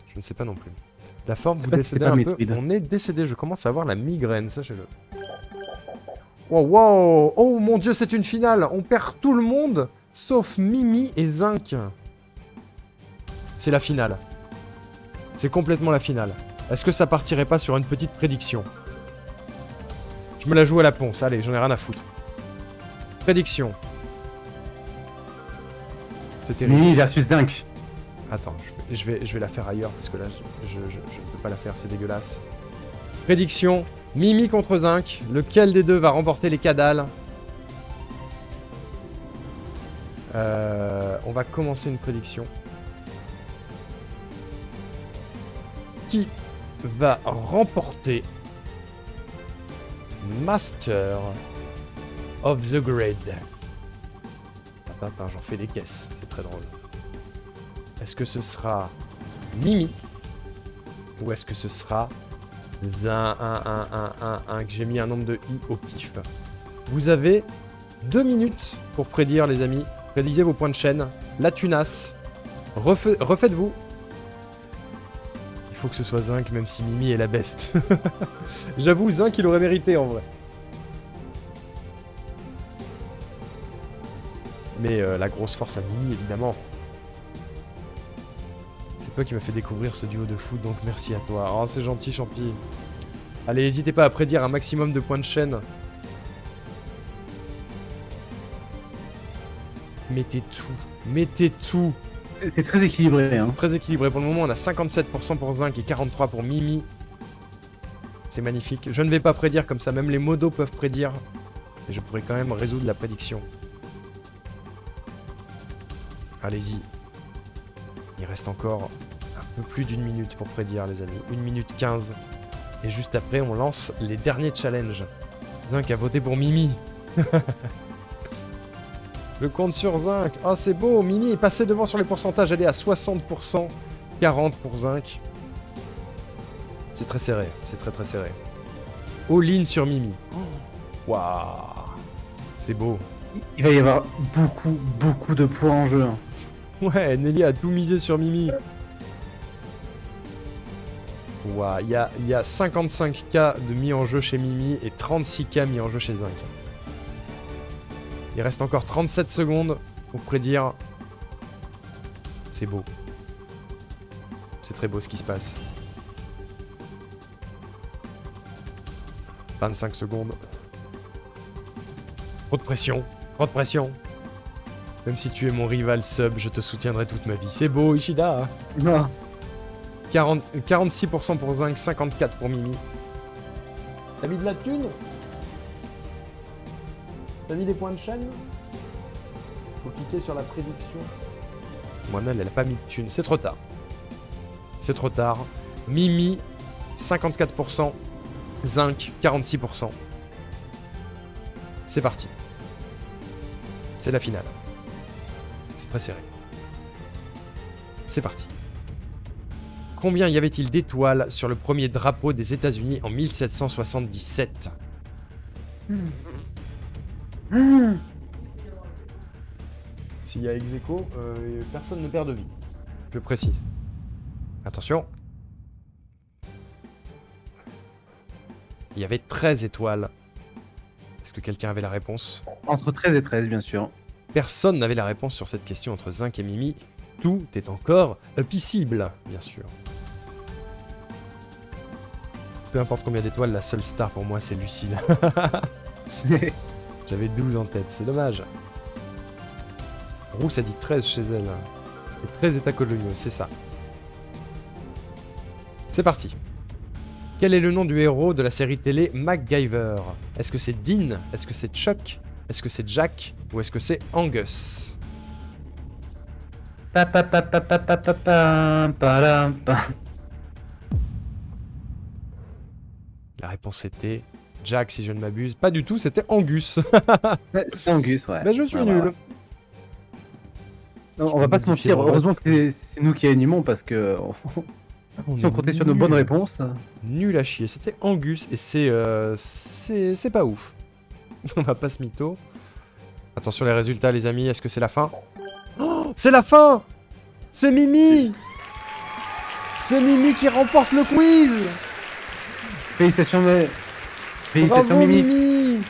Je ne sais pas non plus. La forme, vous pas si c'est décédez pas un peu. Metroid. On est décédé, je commence à avoir la migraine, sachez-le. Wow, wow. Oh mon dieu, c'est une finale. On perd tout le monde, sauf Mimi et Zinc. C'est la finale. C'est complètement la finale. Est-ce que ça partirait pas sur une petite prédiction? Je me la joue à la ponce, allez, j'en ai rien à foutre. Prédiction. C'est terrible. Mimi versus Zinc. Attends, je vais la faire ailleurs, parce que là, je ne peux pas la faire, c'est dégueulasse. Prédiction. Mimi contre Zinc. Lequel des deux va remporter les cadales? On va commencer une prédiction. Qui va remporter Master of the Grid? Attends, j'en fais des caisses, c'est très drôle. Est-ce que ce sera Mimi? Ou est-ce que ce sera que j'ai mis un nombre de i au pif? Vous avez 2 minutes pour prédire, les amis. Prédisez vos points de chaîne. La tunasse. Refaites-vous. Il faut que ce soit Zinc, même si Mimi est la best. J'avoue, Zinc, il aurait mérité en vrai. Mais la grosse force à Mimi, évidemment. C'est toi qui m'as fait découvrir ce duo de foot, donc merci à toi. Oh, c'est gentil, Champi. Allez, n'hésitez pas à prédire un maximum de points de chaîne. Mettez tout. Mettez tout. C'est très équilibré. Hein. C'est très équilibré. Pour le moment, on a 57% pour Zinc et 43% pour Mimi. C'est magnifique. Je ne vais pas prédire comme ça. Même les modos peuvent prédire. Et je pourrais quand même résoudre la prédiction. Allez-y. Il reste encore un peu plus d'1 minute pour prédire, les amis. 1 minute 15. Et juste après, on lance les derniers challenges. Zinc a voté pour Mimi. Je compte sur Zinc. Oh, c'est beau. Mimi est passée devant sur les pourcentages. Elle est à 60%. 40 pour Zinc. C'est très serré. C'est très très serré. All-in sur Mimi. Waouh. C'est beau. Il va y avoir beaucoup de points en jeu. Hein. Ouais, Nelly a tout misé sur Mimi. Waouh, il y a 55K de mis en jeu chez Mimi et 36K mis en jeu chez Zinc. Il reste encore 37 secondes pour prédire. C'est beau. C'est très beau ce qui se passe. 25 secondes. Trop de pression. Trop de pression. Même si tu es mon rival sub, je te soutiendrai toute ma vie. C'est beau, Ishida. Non. 46% pour Zinc, 54% pour Mimi. T'as mis de la thune? T'as mis des points de chaîne? Faut cliquer sur la prédiction. Moinel, elle a pas mis de thune. C'est trop tard. C'est trop tard. Mimi, 54%. Zinc, 46%. C'est parti. C'est la finale. C'est très serré. C'est parti. Combien y avait-il d'étoiles sur le premier drapeau des États-Unis en 1777? S'il y a ex aequo, personne ne perd de vie. Je précise. Attention. Il y avait 13 étoiles. Est-ce que quelqu'un avait la réponse? Entre 13 et 13, bien sûr. Personne n'avait la réponse sur cette question entre Zinc et Mimi. Tout est encore possible, bien sûr. Peu importe combien d'étoiles, la seule star pour moi, c'est Lucille. J'avais 12 en tête, c'est dommage. Rousse a dit 13 chez elle. Et 13 états coloniaux, c'est ça. C'est parti. Quel est le nom du héros de la série télé MacGyver? Est-ce que c'est Dean? Est-ce que c'est Chuck? Est-ce que c'est Jack? Ou est-ce que c'est Angus? Pa, pa, pa, pa, pa, pa, pa, pa, pa, pa. La réponse était Jack, si je ne m'abuse. Pas du tout, c'était Angus. Ouais, c'est Angus, ouais. Mais je suis Ouais, nul. voilà. Non, on va pas se mentir, heureusement que c'est nous qui animons parce que si on comptait sur nos bonnes réponses. Nul à chier, c'était Angus et c'est pas ouf. On va pas se mytho. Attention les résultats les amis, est-ce que c'est la fin? Oh, c'est la fin! C'est Mimi! C'est Mimi qui remporte le quiz! Félicitations, Bravo Mimi. Mimi!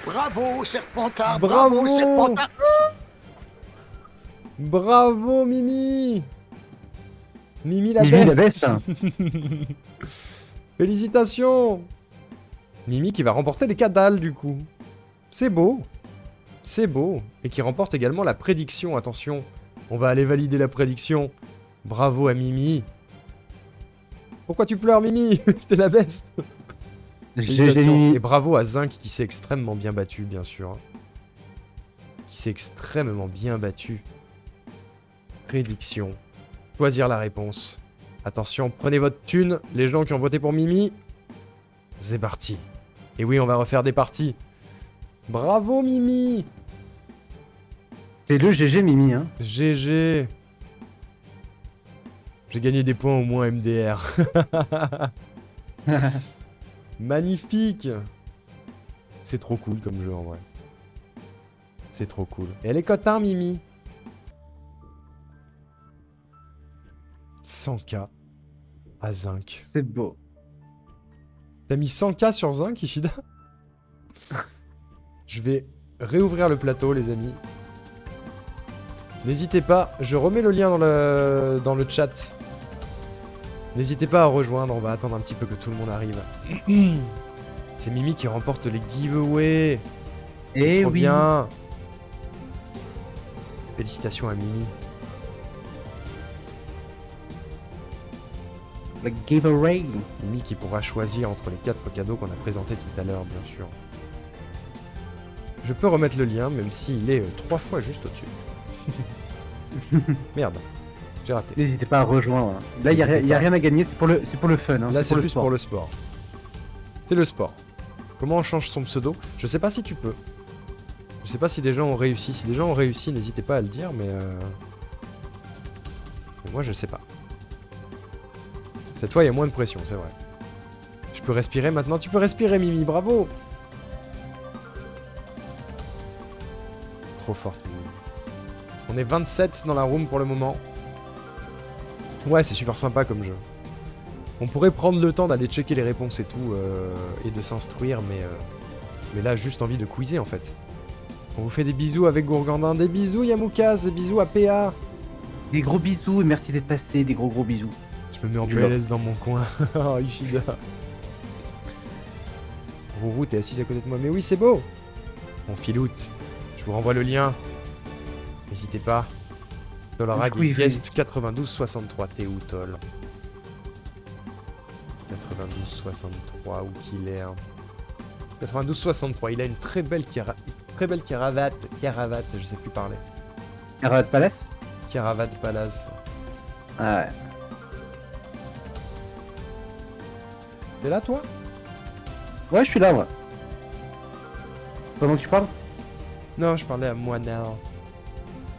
Bravo, Serpentard. Bravo. Bravo, Serpentard. Bravo Mimi! Mimi la Mimi la bête! baisse. Félicitations! Mimi qui va remporter les cadales du coup. C'est beau. C'est beau. Et qui remporte également la prédiction. Attention, on va aller valider la prédiction. Bravo à Mimi. Pourquoi tu pleures Mimi? T'es la best. Et bravo à Zinc qui s'est extrêmement bien battu bien sûr. Qui s'est extrêmement bien battu. Prédiction. Choisir la réponse. Attention, prenez votre thune, les gens qui ont voté pour Mimi. C'est parti. Et oui, on va refaire des parties. Bravo Mimi. C'est le GG Mimi, hein. GG. J'ai gagné des points au moins MDR. Magnifique. C'est trop cool comme jeu en vrai. C'est trop cool. Et elle est cote 1 Mimi. 100K à Zinc. C'est beau. T'as mis 100K sur Zinc, Ishida? Je vais réouvrir le plateau, les amis. N'hésitez pas, je remets le lien dans le chat. N'hésitez pas à rejoindre, on va attendre un petit peu que tout le monde arrive. C'est Mimi qui remporte les giveaways. Et Trop oui. bien. Félicitations à Mimi. Le giveaway. Mimi qui pourra choisir entre les 4 cadeaux qu'on a présentés tout à l'heure, bien sûr. Je peux remettre le lien, même s'il est 3 fois juste au-dessus. Merde, j'ai raté. N'hésitez pas à rejoindre. Là, il n'y a rien à gagner, c'est pour le fun. Hein. Là, c'est pour plus pour le sport. C'est le sport. Comment on change son pseudo? Je sais pas si tu peux. Je sais pas si des gens ont réussi. Si des gens ont réussi, n'hésitez pas à le dire, mais moi je sais pas. Cette fois il y a moins de pression, c'est vrai. Je peux respirer maintenant. Tu peux respirer, Mimi, bravo. Trop forte, Mimi. On est 27 dans la room pour le moment. Ouais, c'est super sympa comme jeu. On pourrait prendre le temps d'aller checker les réponses et tout, et de s'instruire, mais là, juste envie de quizer en fait. On vous fait des bisous avec Gourgandin, des bisous Yamoukaz, des bisous à PA. Des gros bisous et merci d'être passé, des gros bisous. Je me mets en PLS dans mon coin. Oh, Ishida. Rourou, t'es assise à côté de moi, mais oui, c'est beau. Mon filoute, je vous renvoie le lien. N'hésitez pas. Tolrag et Guest 9263, t'es où, Tol? 9263, où qu'il est, hein. 9263, il a une très belle caravate, je sais plus parler. Caravate Palace? Caravate Palace. Ah ouais. T'es là, toi? Ouais, je suis là, moi. Pendant que tu parles? Non, je parlais à Moinel.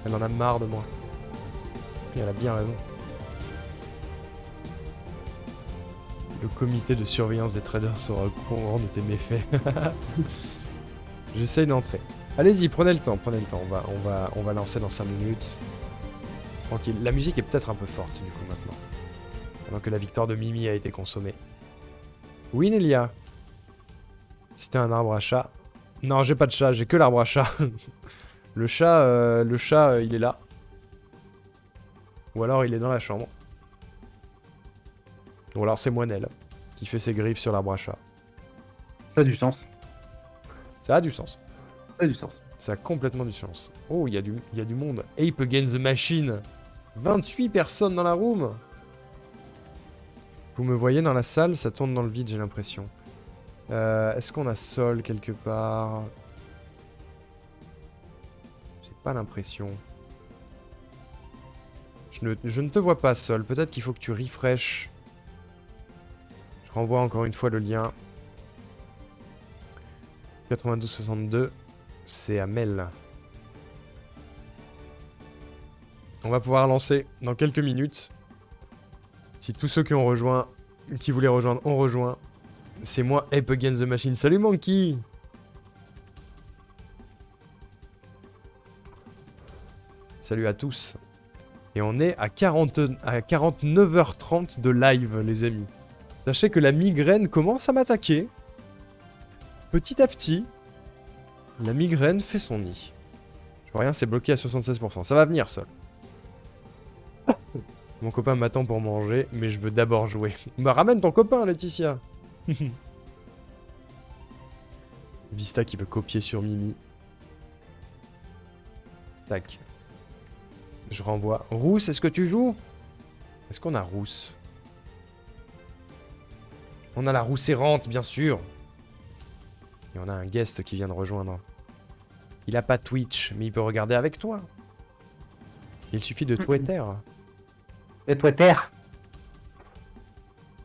Elle en a marre de moi. Et elle a bien raison. Le comité de surveillance des traders sera au courant de tes méfaits. J'essaye d'entrer. Allez-y, prenez le temps, prenez le temps. On va lancer dans 5 minutes. Tranquille. La musique est peut-être un peu forte du coup maintenant. Pendant que la victoire de Mimi a été consommée. Oui, Nelia. Si t'as un arbre à chat. Non, j'ai pas de chat, j'ai que l'arbre à chat. Le chat, il est là. Ou alors il est dans la chambre. Ou alors c'est Moinel qui fait ses griffes sur l'arbre à chat. Ça a du sens. Ça a du sens. Ça a du sens. Ça a complètement du sens. Oh, il y a du monde. Ape Against the Machine. 28 personnes dans la room. Vous me voyez dans la salle, ça tourne dans le vide, j'ai l'impression. Est-ce qu'on a Sol quelque part? J'ai pas l'impression. Je ne te vois pas, Sol. Peut-être qu'il faut que tu refresh. Je renvoie encore une fois le lien. 92-62, c'est Amel. On va pouvoir lancer dans quelques minutes. Si tous ceux qui voulaient rejoindre ont rejoint, c'est moi, Ape Against the Machine. Salut Monkey! Salut à tous. Et on est à 49h30 de live, les amis. Sachez que la migraine commence à m'attaquer. Petit à petit, la migraine fait son nid. Je vois rien, c'est bloqué à 76%. Ça va venir, Sol. Mon copain m'attend pour manger, mais je veux d'abord jouer. Bah ramène ton copain, Laetitia. Vista qui veut copier sur Mimi. Tac. Je renvoie. Rousse, est-ce que tu joues? Est-ce qu'on a Rousse? On a la Rousse errante, bien sûr. Et on a un guest qui vient de rejoindre. Il a pas Twitch, mais il peut regarder avec toi. Il suffit de Twitter. Et Twitter.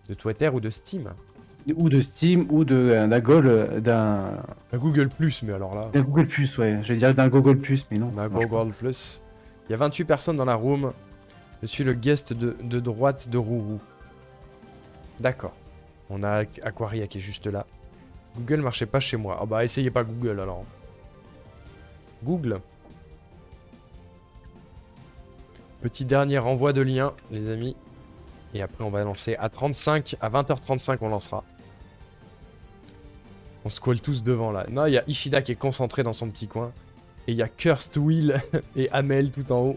De Twitter ou de Steam. Ou de Steam, ou d'un Google Plus, mais alors là... D'un Google Plus, ouais. Je vais dire d'un Google Plus, mais non. D'un Google Plus. Il y a 28 personnes dans la room. Je suis le guest de droite de Rourou. D'accord. On a Aquaria qui est juste là. Google marchait pas chez moi. Ah bah essayez pas Google alors. Google. Petit dernier renvoi de lien, les amis. Et après on va lancer à 35, à 20h35 on lancera. On se colle tous devant là. Non, il y a Ishida qui est concentré dans son petit coin. Et il y a Cursed Will et Amel tout en haut.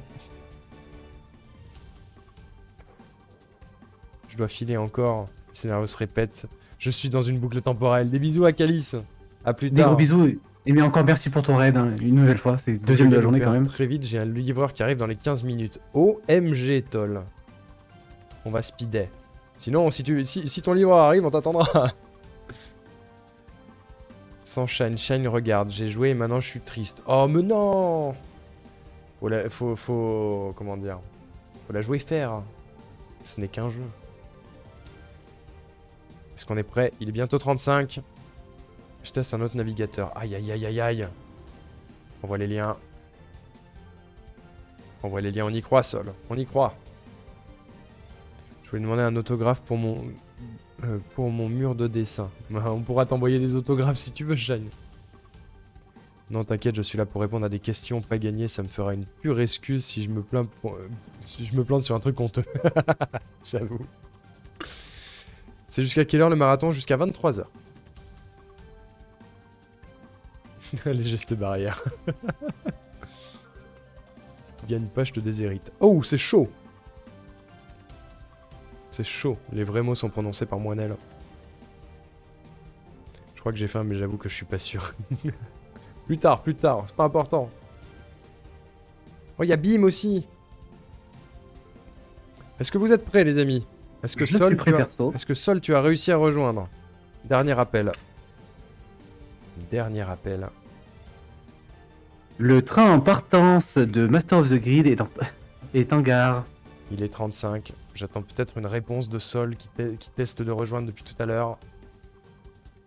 Je dois filer encore. Le scénario se répète. Je suis dans une boucle temporelle. Des bisous à Calice. À plus tard. Des gros bisous. Et mais encore merci pour ton raid, hein, une nouvelle fois. C'est deuxième de la journée quand même. Très vite, j'ai un livreur qui arrive dans les 15 minutes. OMG, Toll. On va speeder. Sinon, si ton livreur arrive, on t'attendra. Sans Shine. Shine, regarde. J'ai joué et maintenant je suis triste. Oh, mais non! Faut comment dire? Faut la jouer faire. Ce n'est qu'un jeu. Est-ce qu'on est prêt? Il est bientôt 35. Je teste un autre navigateur. Aïe, aïe, aïe, aïe, aïe. On voit les liens. On voit les liens, on y croit, Sol. On y croit. Je voulais demander un autographe pour mon mur de dessin. On pourra t'envoyer des autographes si tu veux, Shine. Non, t'inquiète, je suis là pour répondre à des questions, pas gagner. Ça me fera une pure excuse si je me plains si je me plante sur un truc honteux. J'avoue. C'est jusqu'à quelle heure le marathon? Jusqu'à 23 h. Les gestes barrières. Si tu gagnes pas, je te déshérite. Oh, c'est chaud. C'est chaud. Les vrais mots sont prononcés par Moinel. Je crois que j'ai faim, mais j'avoue que je suis pas sûr. Plus tard, c'est pas important. Oh, il y a Bim aussi. Est-ce que vous êtes prêts, les amis? Est-ce que Sol, tu as réussi à rejoindre? Dernier appel. Dernier appel. Le train en partance de Master of the Grid est en gare. Il est 35. J'attends peut-être une réponse de Sol qui teste de rejoindre depuis tout à l'heure.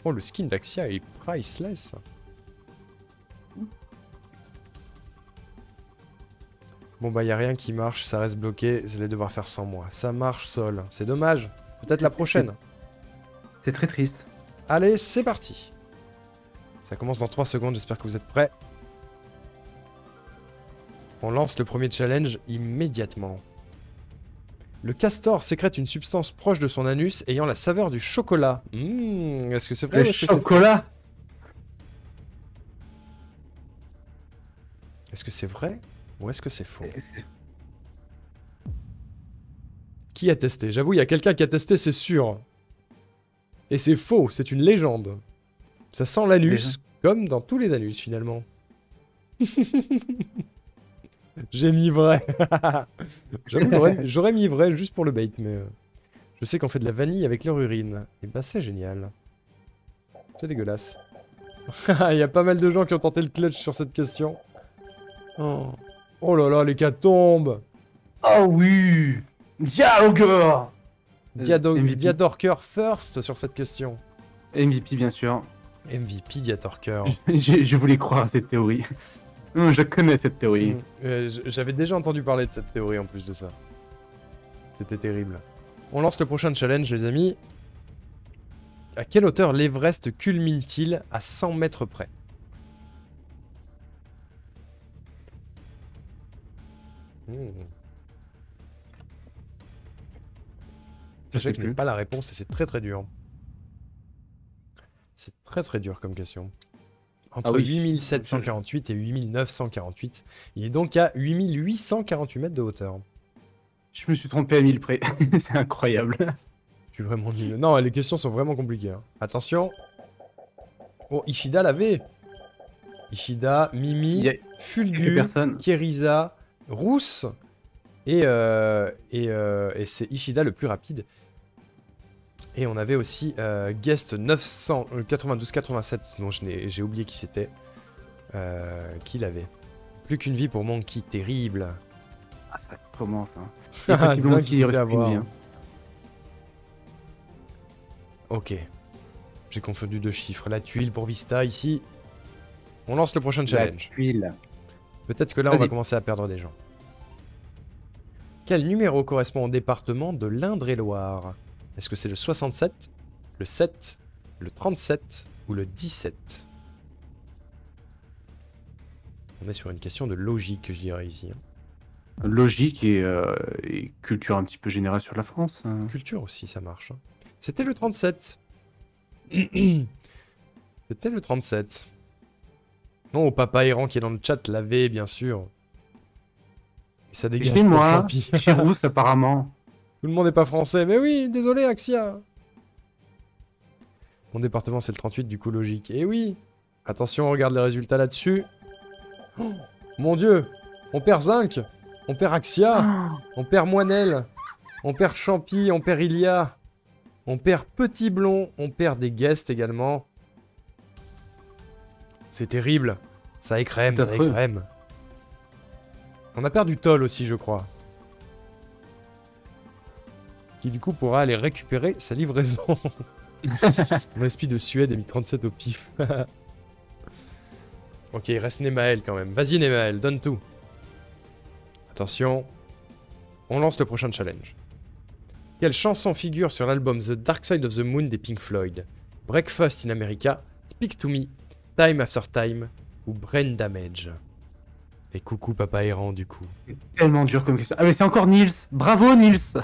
Oh, le skin d'Axia est priceless. Bon bah y a rien qui marche, ça reste bloqué, vous allez devoir faire sans moi. Ça marche, Sol. C'est dommage. Peut-être la prochaine. C'est très triste. Allez, c'est parti. Ça commence dans 3 secondes, j'espère que vous êtes prêts. On lance le premier challenge immédiatement. Le castor sécrète une substance proche de son anus ayant la saveur du chocolat. Est-ce que c'est vrai? Le chocolat? Est-ce que c'est vrai ou est-ce que c'est faux? Qui a testé? J'avoue, il y a quelqu'un qui a testé, c'est sûr. Et c'est faux, c'est une légende. Ça sent l'anus, comme dans tous les anus finalement. J'ai mis vrai. J'avoue, j'aurais mis vrai juste pour le bait, mais je sais qu'on fait de la vanille avec leur urine. Et bah c'est génial. C'est dégueulasse. Il y a pas mal de gens qui ont tenté le clutch sur cette question. Oh là là, l'hécatombe. Oh oui. Dialogor. Diadorker first sur cette question. MVP bien sûr. MVP Diadorker. Je voulais croire à cette théorie. Je connais cette théorie. J'avais déjà entendu parler de cette théorie en plus de ça. C'était terrible. On lance le prochain challenge, les amis. À quelle hauteur l'Everest culmine-t-il à 100 mètres près? Sachez que je n'ai pas la réponse et c'est très très dur. C'est très très dur comme question. Entre 8748 et 8948. Il est donc à 8848 mètres de hauteur. Je me suis trompé à 1000 près. C'est incroyable. Je suis vraiment nul. Non, les questions sont vraiment compliquées. Hein. Attention. Oh, Ishida l'avait. Ishida, Mimi, Fulgu, Keriza, Rousse. Et c'est Ishida le plus rapide. Et on avait aussi Guest 992-87, dont j'ai oublié qui c'était. Qui l'avait. Plus qu'une vie pour Monkey, terrible. Ah, ça commence, hein. C'est un qui fait avoir. Ok. J'ai confondu 2 chiffres. La tuile pour Vista, ici. On lance le prochain challenge. La tuile. Peut-être que là, on va commencer à perdre des gens. Quel numéro correspond au département de l'Indre-et-Loire? Est-ce que c'est le 67, le 7, le 37 ou le 17? On est sur une question de logique, je dirais ici. Logique et culture un petit peu générale sur la France. Culture aussi, ça marche. C'était le 37. C'était le 37. Oh, Papa Errant qui est dans le chat l'avait, bien sûr. Et ça dégage. Chez moi, chez Rousse apparemment. Tout le monde n'est pas français, mais oui, désolé Axia. Mon département c'est le 38, du coup logique. Et oui. Attention, on regarde les résultats là-dessus. Oh, mon dieu. On perd Zinc. On perd Axia. On perd Moinel. On perd Champi. On perd Ilia. On perd Petit Blond. On perd des guests également. C'est terrible. Ça écrème, ça écrème. On a perdu Toll aussi, je crois. Qui du coup pourra aller récupérer sa livraison. Mon esprit de Suède a mis 37 au pif. Ok, il reste Nemael quand même. Vas-y Nemael, donne tout. Attention. On lance le prochain challenge. Quelle chanson figure sur l'album The Dark Side of the Moon des Pink Floyd? Breakfast in America, Speak to Me, Time After Time ou Brain Damage? Et coucou Papa Errant du coup. Tellement dur comme question. Ah mais c'est encore Nils. Bravo Nils.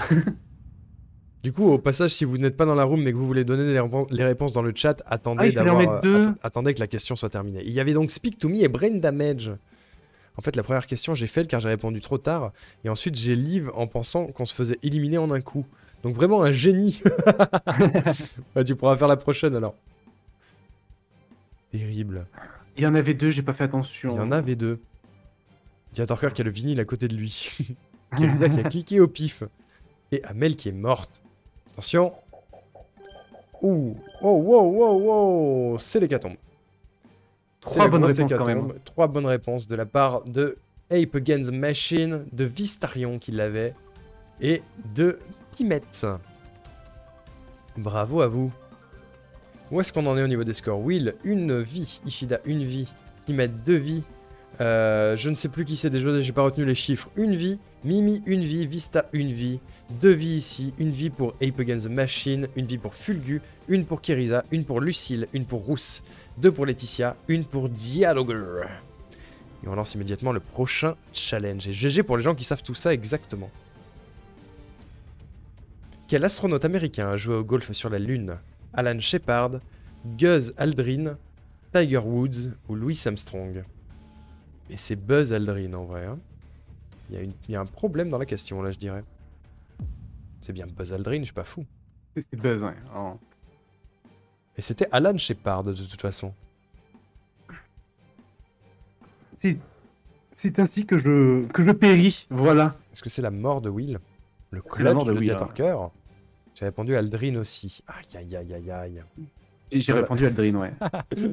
Du coup, au passage, si vous n'êtes pas dans la room mais que vous voulez donner les réponses dans le chat, attendez, il fallait en mettre deux. attendez que la question soit terminée. Il y avait donc Speak to Me et Brain Damage. En fait, la première question, j'ai fail car j'ai répondu trop tard. Et ensuite, j'ai leave en pensant qu'on se faisait éliminer en un coup. Donc vraiment un génie. Ouais, tu pourras faire la prochaine alors. Terrible. Il y en avait deux, j'ai pas fait attention. Il y en avait deux. Diatorker qui a le vinyle à côté de lui. Kelisa qui a cliqué au pif. Et Amel qui est morte. Attention. Ouh. Oh, wow, wow, wow. C'est l'hécatombe. 3 bonnes réponses quand même. 3 bonnes réponses de la part de Ape Against the Machine, de Vistarion qui l'avait, et de Timet. Bravo à vous. Où est-ce qu'on en est au niveau des scores? Will, 1 vie. Ishida, 1 vie. Timet, 2 vies. Je ne sais plus qui c'est déjà, j'ai pas retenu les chiffres. 1 vie. Mimi, 1 vie. Vista, 1 vie. 2 vies ici. 1 vie pour Ape Against the Machine. 1 vie pour Fulgu. 1 pour Kerisa. 1 pour Lucille. 1 pour Rousse. 2 pour Laetitia. 1 pour Dialoger. Et on lance immédiatement le prochain challenge. Et GG pour les gens qui savent tout ça exactement. Quel astronaute américain a joué au golf sur la Lune? Alan Shepard, Buzz Aldrin, Tiger Woods ou Louis Armstrong? Et c'est Buzz Aldrin en vrai. Hein. Il y a un problème dans la question là, je dirais. C'est bien Buzz Aldrin, je suis pas fou. C'est Buzz, ouais. Oh. Et c'était Alan Shepard de toute façon. C'est ainsi que je péris, voilà. Est-ce que c'est la mort de Will? Le clutch de Diatorker? Hein. J'ai répondu Aldrin aussi. Aïe aïe aïe aïe aïe. J'ai répondu Aldrin, ouais.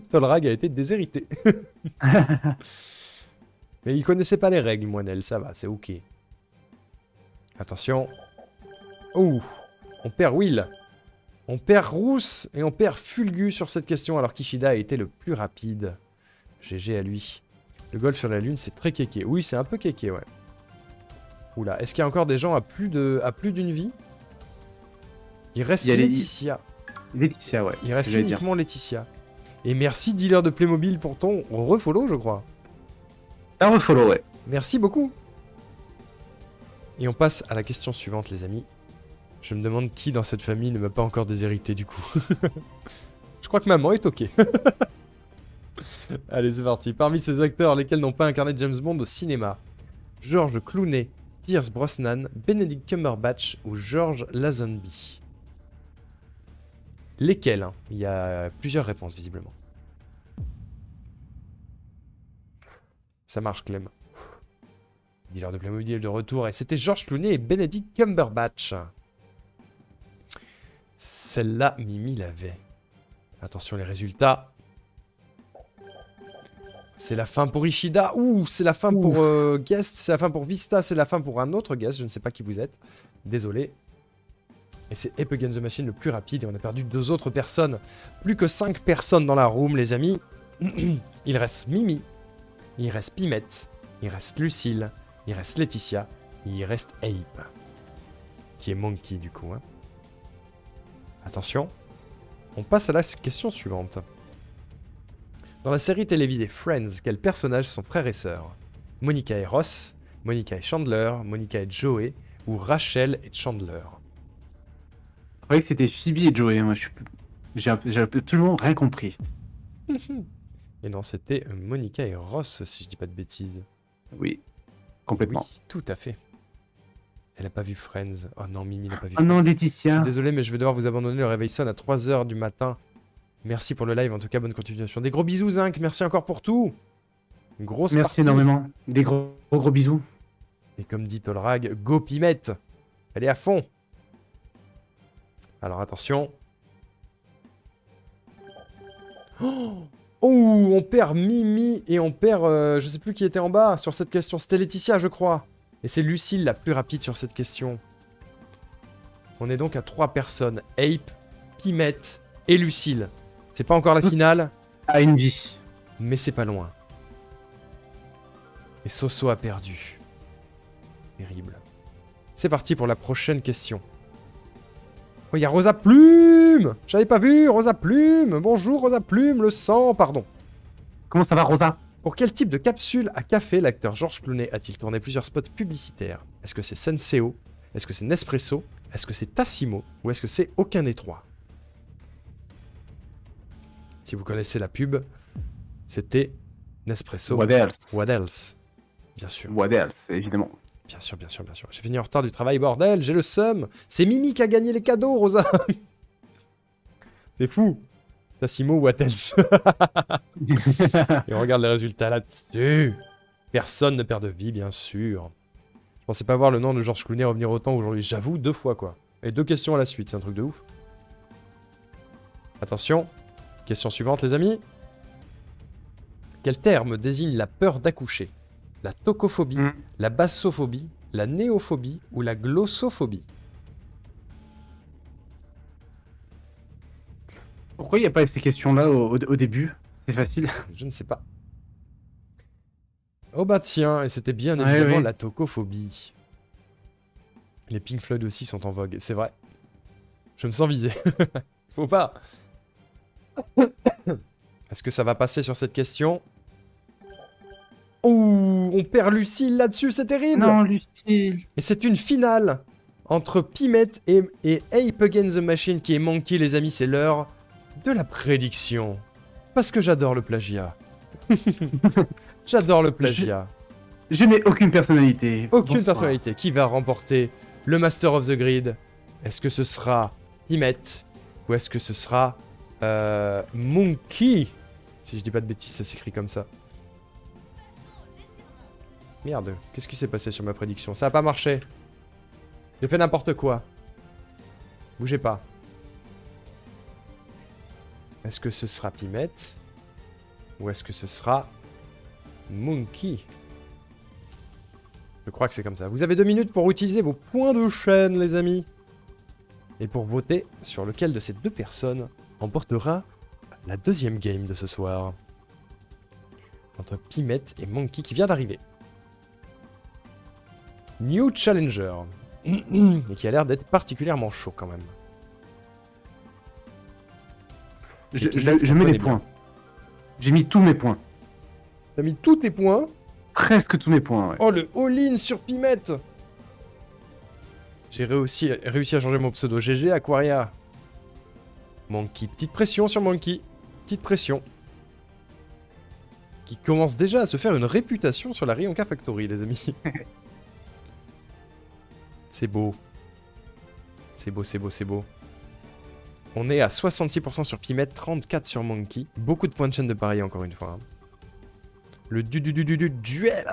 Tolrag a été déshérité. Mais il connaissait pas les règles, Moinel, ça va, c'est ok. Attention. Ouh, on perd Will. On perd Rousse et on perd Fulgu sur cette question alors qu'Ishida a été le plus rapide. GG à lui. Le golf sur la Lune, c'est très kéké. Oui, c'est un peu kéké, ouais. Oula, est-ce qu'il y a encore des gens à plus d'une vie? Il reste Laetitia. Laetitia, ouais. Il reste uniquement Laetitia. Et merci, dealer de Playmobil, pour ton refollow, je crois. Un refollow, ouais. Merci beaucoup. Et on passe à la question suivante, les amis. Je me demande qui dans cette famille ne m'a pas encore déshérité, du coup. Je crois que maman est ok. Allez, c'est parti. Parmi ces acteurs, lesquels n'ont pas incarné James Bond au cinéma? George Clooney, Pierce Brosnan, Benedict Cumberbatch ou George Lazenby? Lesquels hein? Il y a plusieurs réponses, visiblement. Ça marche, Clem. Dealer de Playmobil de retour. Et c'était George Clooney et Benedict Cumberbatch. Celle-là, Mimi l'avait. Attention, les résultats. C'est la fin pour Ishida. Ouh, c'est la fin pour Guest. C'est la fin pour Vista. C'est la fin pour un autre Guest. Je ne sais pas qui vous êtes. Désolé. Et c'est Ape Against the Machine le plus rapide. Et on a perdu 2 autres personnes. Plus que 5 personnes dans la room, les amis. Il reste Mimi. Il reste Pimette. Il reste Lucille. Il reste Laetitia. Et il reste Ape. Qui est Monkey, du coup. Hein. Attention. On passe à la question suivante. Dans la série télévisée Friends, quels personnages sont frères et sœurs? Monica et Ross, Monica et Chandler, Monica et Joey, ou Rachel et Chandler? Je croyais que c'était Phoebe et Joey, moi j'ai absolument rien compris. Et non, c'était Monica et Ross, si je dis pas de bêtises. Oui, complètement. Oui, tout à fait. Elle a pas vu Friends. Oh non, Mimi n'a pas vu Friends. Oh non, Je Laetitia. suis désolé, mais je vais devoir vous abandonner. Le réveil sonne à 3h du matin. Merci pour le live, en tout cas, bonne continuation. Des gros bisous, Zinc, merci encore pour tout. Grosse Merci partie. énormément. Des gros bisous. Et comme dit Tolrag, go Pimette. Elle est à fond. Alors attention. Oh, on perd Mimi et on perd... je sais plus qui était en bas sur cette question. C'était Laetitia, je crois. Et c'est Lucille la plus rapide sur cette question. On est donc à 3 personnes. Ape, Pimette, et Lucille. C'est pas encore la finale, À une vie. mais c'est pas loin. Et Soso a perdu. Terrible. C'est parti pour la prochaine question. Oh, il y a Rosa Plume! J'avais pas vu, Rosa Plume! Bonjour Rosa Plume, le sang, pardon. Comment ça va, Rosa? Pour quel type de capsule à café l'acteur Georges Clooney a-t-il tourné plusieurs spots publicitaires? Est-ce que c'est Senseo? Est-ce que c'est Nespresso? Est-ce que c'est Tassimo? Ou est-ce que c'est aucun des trois? Si vous connaissez la pub, c'était Nespresso. What else? What else? Bien sûr. What else, évidemment. Bien sûr, bien sûr, bien sûr. J'ai fini en retard du travail, bordel, j'ai le seum. C'est Mimi qui a gagné les cadeaux, Rosa. C'est fou. Tassimo, what else? Et on regarde les résultats là-dessus. Personne ne perd de vie, bien sûr. Je pensais pas voir le nom de Georges Clooney revenir autant aujourd'hui. J'avoue, 2 fois, quoi. Et 2 questions à la suite, c'est un truc de ouf. Attention. Question suivante, les amis. Quel terme désigne la peur d'accoucher? La tocophobie, la bassophobie, la néophobie ou la glossophobie? Pourquoi il n'y a pas ces questions-là au début? C'est facile. Je ne sais pas. Oh bah tiens, et c'était bien Ouais, évidemment oui. la tocophobie. Les Pink Floyd aussi sont en vogue, c'est vrai. Je me sens visé. Faut pas. Est-ce que ça va passer sur cette question? Ouh, on perd Lucille là-dessus, c'est terrible. Non, Lucille. Et c'est une finale entre Pimette et Ape Against the Machine qui est Monkey, les amis. C'est l'heure de la prédiction. Parce que j'adore le plagiat. J'adore le plagiat. Je n'ai aucune personnalité. Aucune Bonsoir. personnalité. Qui va remporter le Master of the Grid? Est-ce que ce sera Pimette? Ou est-ce que ce sera Monkey? Si je dis pas de bêtises, ça s'écrit comme ça. Merde, qu'est-ce qui s'est passé sur ma prédiction? Ça a pas marché. J'ai fait n'importe quoi. Bougez pas. Est-ce que ce sera Pimette? Ou est-ce que ce sera Monkey? Je crois que c'est comme ça. Vous avez 2 minutes pour utiliser vos points de chaîne, les amis. Et pour voter sur lequel de ces 2 personnes remportera la 2e game de ce soir. Entre Pimette et Monkey qui vient d'arriver. New Challenger. Et qui a l'air d'être particulièrement chaud quand même. Je mets les points. J'ai mis tous mes points. T'as mis tous tes points. Presque tous mes points, ouais. Oh, le all-in sur Pimette. J'ai réussi à changer mon pseudo. GG Aquaria. Monkey. Petite pression sur Monkey. Petite pression. Qui commence déjà à se faire une réputation sur la Rionka Factory, les amis. C'est beau. C'est beau, c'est beau, c'est beau. On est à 66% sur Pimette, 34% sur Monkey. Beaucoup de points de chaîne de pari, encore une fois. Le duel.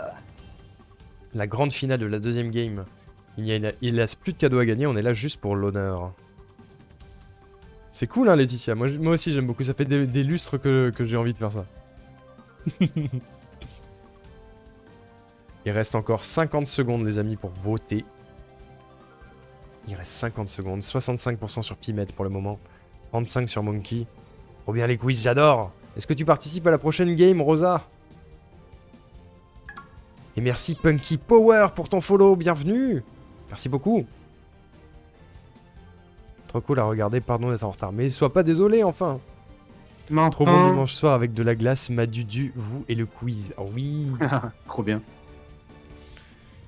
La grande finale de la 2e game. Il laisse plus de cadeaux à gagner, on est là juste pour l'honneur. C'est cool, hein, Laetitia. Moi aussi, j'aime beaucoup. Ça fait des lustres que j'ai envie de faire ça. Il reste encore 50 secondes, les amis, pour voter. Il reste 50 secondes. 65% sur Pimette pour le moment. 35% sur Monkey. Trop bien les quiz, j'adore. Est-ce que tu participes à la prochaine game, Rosa? Et merci Punky Power pour ton follow. Bienvenue. Merci beaucoup. Trop cool à regarder. Pardon d'être en retard. Mais sois pas désolé, enfin. Trop bon dimanche soir avec de la glace, Madudu, vous et le quiz. Oh oui. Trop bien.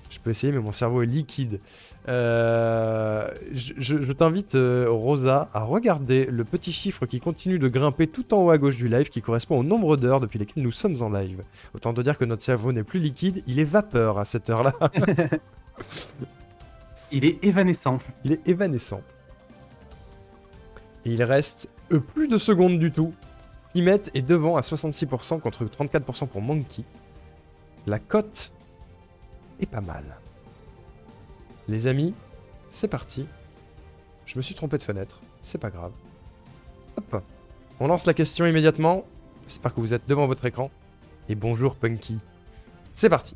Je peux essayer, mais mon cerveau est liquide. Je t'invite, Rosa, à regarder le petit chiffre qui continue de grimper tout en haut à gauche du live, qui correspond au nombre d'heures depuis lesquelles nous sommes en live. Autant te dire que notre cerveau n'est plus liquide, il est vapeur à cette heure-là. Il est évanescent. Il est évanescent. Et il reste plus de secondes du tout. Pimette est devant à 66% contre 34% pour Monkey. La cote est pas mal. Les amis, c'est parti. Je me suis trompé de fenêtre, c'est pas grave. Hop, on lance la question immédiatement. J'espère que vous êtes devant votre écran. Et bonjour Punky. C'est parti.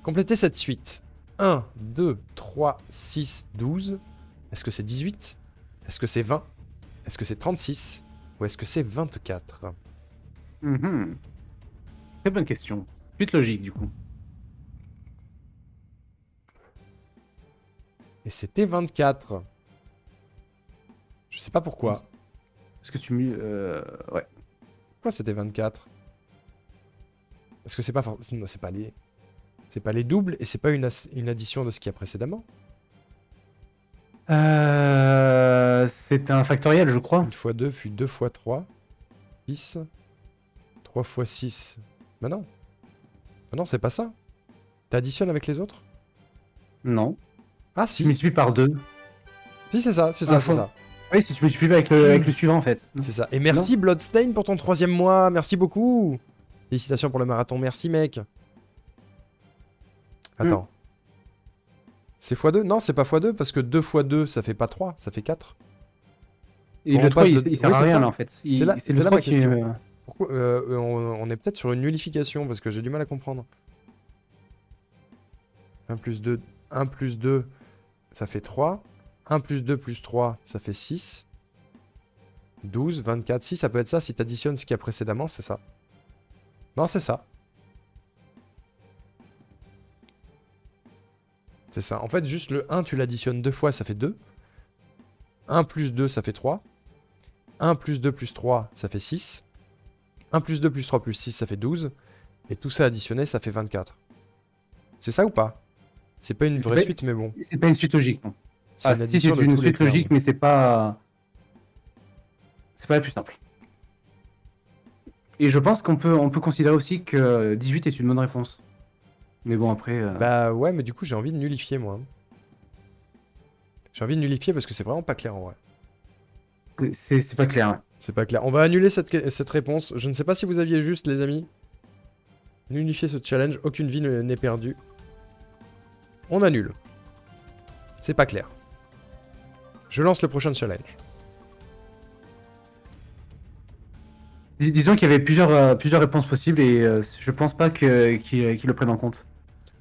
Complétez cette suite. 1, 2, 3, 6, 12. Est-ce que c'est 18? Est-ce que c'est 20? Est-ce que c'est 36? Ou est-ce que c'est 24? Très bonne question. Suite logique, du coup. Et c'était 24. Je sais pas pourquoi. Est-ce que tu ouais. Pourquoi c'était 24? Parce que c'est pas c'est pas les... C'est pas les doubles et c'est pas une addition de ce qu'il y a précédemment. C'est un factoriel, je crois. 1 fois 2 puis 2 fois 3. 6. 3 fois 6. Bah non. Bah non, c'est pas ça. T'additionnes avec les autres? Non. Ah Tu si. multiplies par 2. Si, c'est ça, c'est ça, c'est ça. Oui, si tu multiplies avec le suivant, en fait. C'est ça. Et merci Bloodstain pour ton 3e mois. Merci beaucoup. Félicitations pour le marathon. Merci mec. Attends. C'est x2? Non, c'est pas x2 parce que 2 fois 2 ça fait pas 3, ça fait 4. Et le 3, il sert à rien, là, en fait. C'est là le ma 3 qui question. Pourquoi on est peut-être sur une nullification parce que j'ai du mal à comprendre. 1 plus 2, 1 plus 2, ça fait 3. 1 plus 2 plus 3, ça fait 6. 12, 24, si ça peut être ça si tu additionnes ce qu'il y a précédemment, c'est ça. Non, c'est ça. C'est ça. En fait, juste le 1, tu l'additionnes 2 fois, ça fait 2. 1 plus 2, ça fait 3. 1 plus 2 plus 3, ça fait 6. 1 plus 2 plus 3 plus 6, ça fait 12. Et tout ça additionné, ça fait 24. C'est ça ou pas? C'est pas une vraie suite, mais bon. C'est pas une suite logique, non. C'est une addition c'est de une tous les suite logique, termes. mais c'est pas... C'est pas la plus simple. Et je pense qu'on peut considérer aussi que 18 est une bonne réponse. Mais bon, après... Bah ouais, mais du coup, j'ai envie de nullifier, moi. J'ai envie de nullifier parce que c'est vraiment pas clair, en vrai. C'est pas clair. Ouais. C'est pas clair. On va annuler cette réponse. Je ne sais pas si vous aviez juste, les amis. Nullifier ce challenge. Aucune vie n'est perdue. On annule. C'est pas clair. Je lance le prochain challenge. Disons qu'il y avait plusieurs réponses possibles et je pense pas qu'ils le prennent en compte.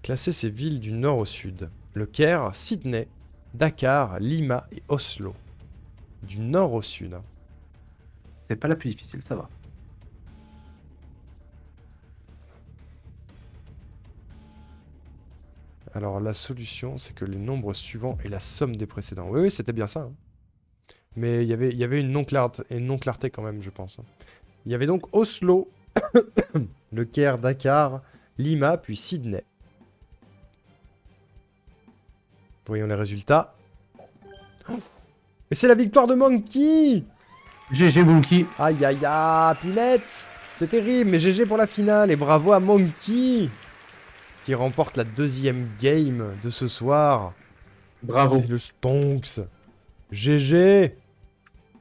Classer ces villes du nord au sud. Le Caire, Sydney, Dakar, Lima et Oslo. Du nord au sud. C'est pas la plus difficile, ça va. Alors la solution, c'est que les nombres suivants est la somme des précédents. Oui, c'était bien ça. Hein. Mais il y avait une non-clarté quand même, je pense. Il y avait donc Oslo, le Caire, Dakar, Lima, puis Sydney. Voyons les résultats. Et c'est la victoire de Monkey! GG Monkey. Aïe aïe aïe, Pinette! C'est terrible, mais GG pour la finale. Et bravo à Monkey! Qui remporte la 2e game de ce soir. Bravo. C'est le Stonks. GG!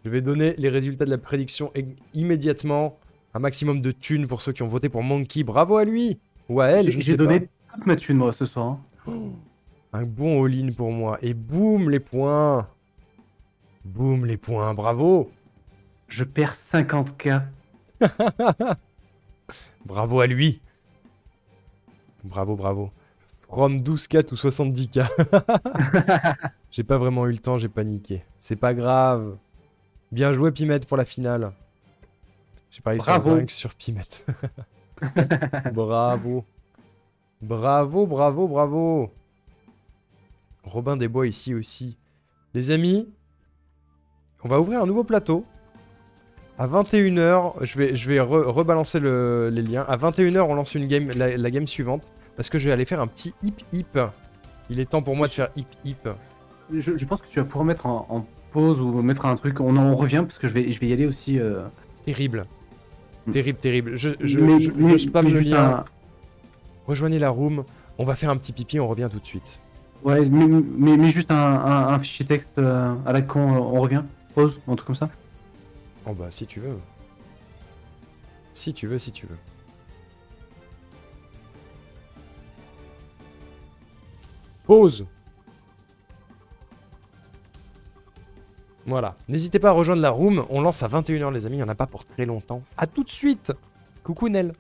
Je vais donner les résultats de la prédiction immédiatement. Un maximum de thunes pour ceux qui ont voté pour Monkey. Bravo à lui! Ou à elle, je ne sais pas. J'ai donné toute ma thune, moi, ce soir. Un bon all-in pour moi. Et boum, les points! Boum, les points. Bravo! Je perds 50K. Bravo à lui! Bravo, bravo. From 12K to 70K. J'ai pas vraiment eu le temps, j'ai paniqué. C'est pas grave. Bien joué, Pimette, pour la finale. J'ai parié sur Zinc sur Pimette. Bravo. Bravo, bravo, bravo. Robin des Bois ici aussi. Les amis, on va ouvrir un nouveau plateau. À 21h, je vais rebalancer les liens. À 21h, on lance une game, la game suivante. Parce que je vais aller faire un petit hip-hip. Il est temps pour moi de faire hip-hip. Je pense que tu vas pouvoir mettre en pause ou mettre un truc. On revient parce que je vais y aller aussi. Terrible. Terrible, terrible. Je spamme le lien. Rejoignez la room. On va faire un petit pipi, on revient tout de suite. Ouais, mais juste un fichier texte à la con, on revient. Pause, un truc comme ça. Oh bah si tu veux. Si tu veux, si tu veux. Pause. Voilà. N'hésitez pas à rejoindre la room. On lance à 21h les amis. Il n'y en a pas pour très longtemps. A tout de suite. Coucou Nel.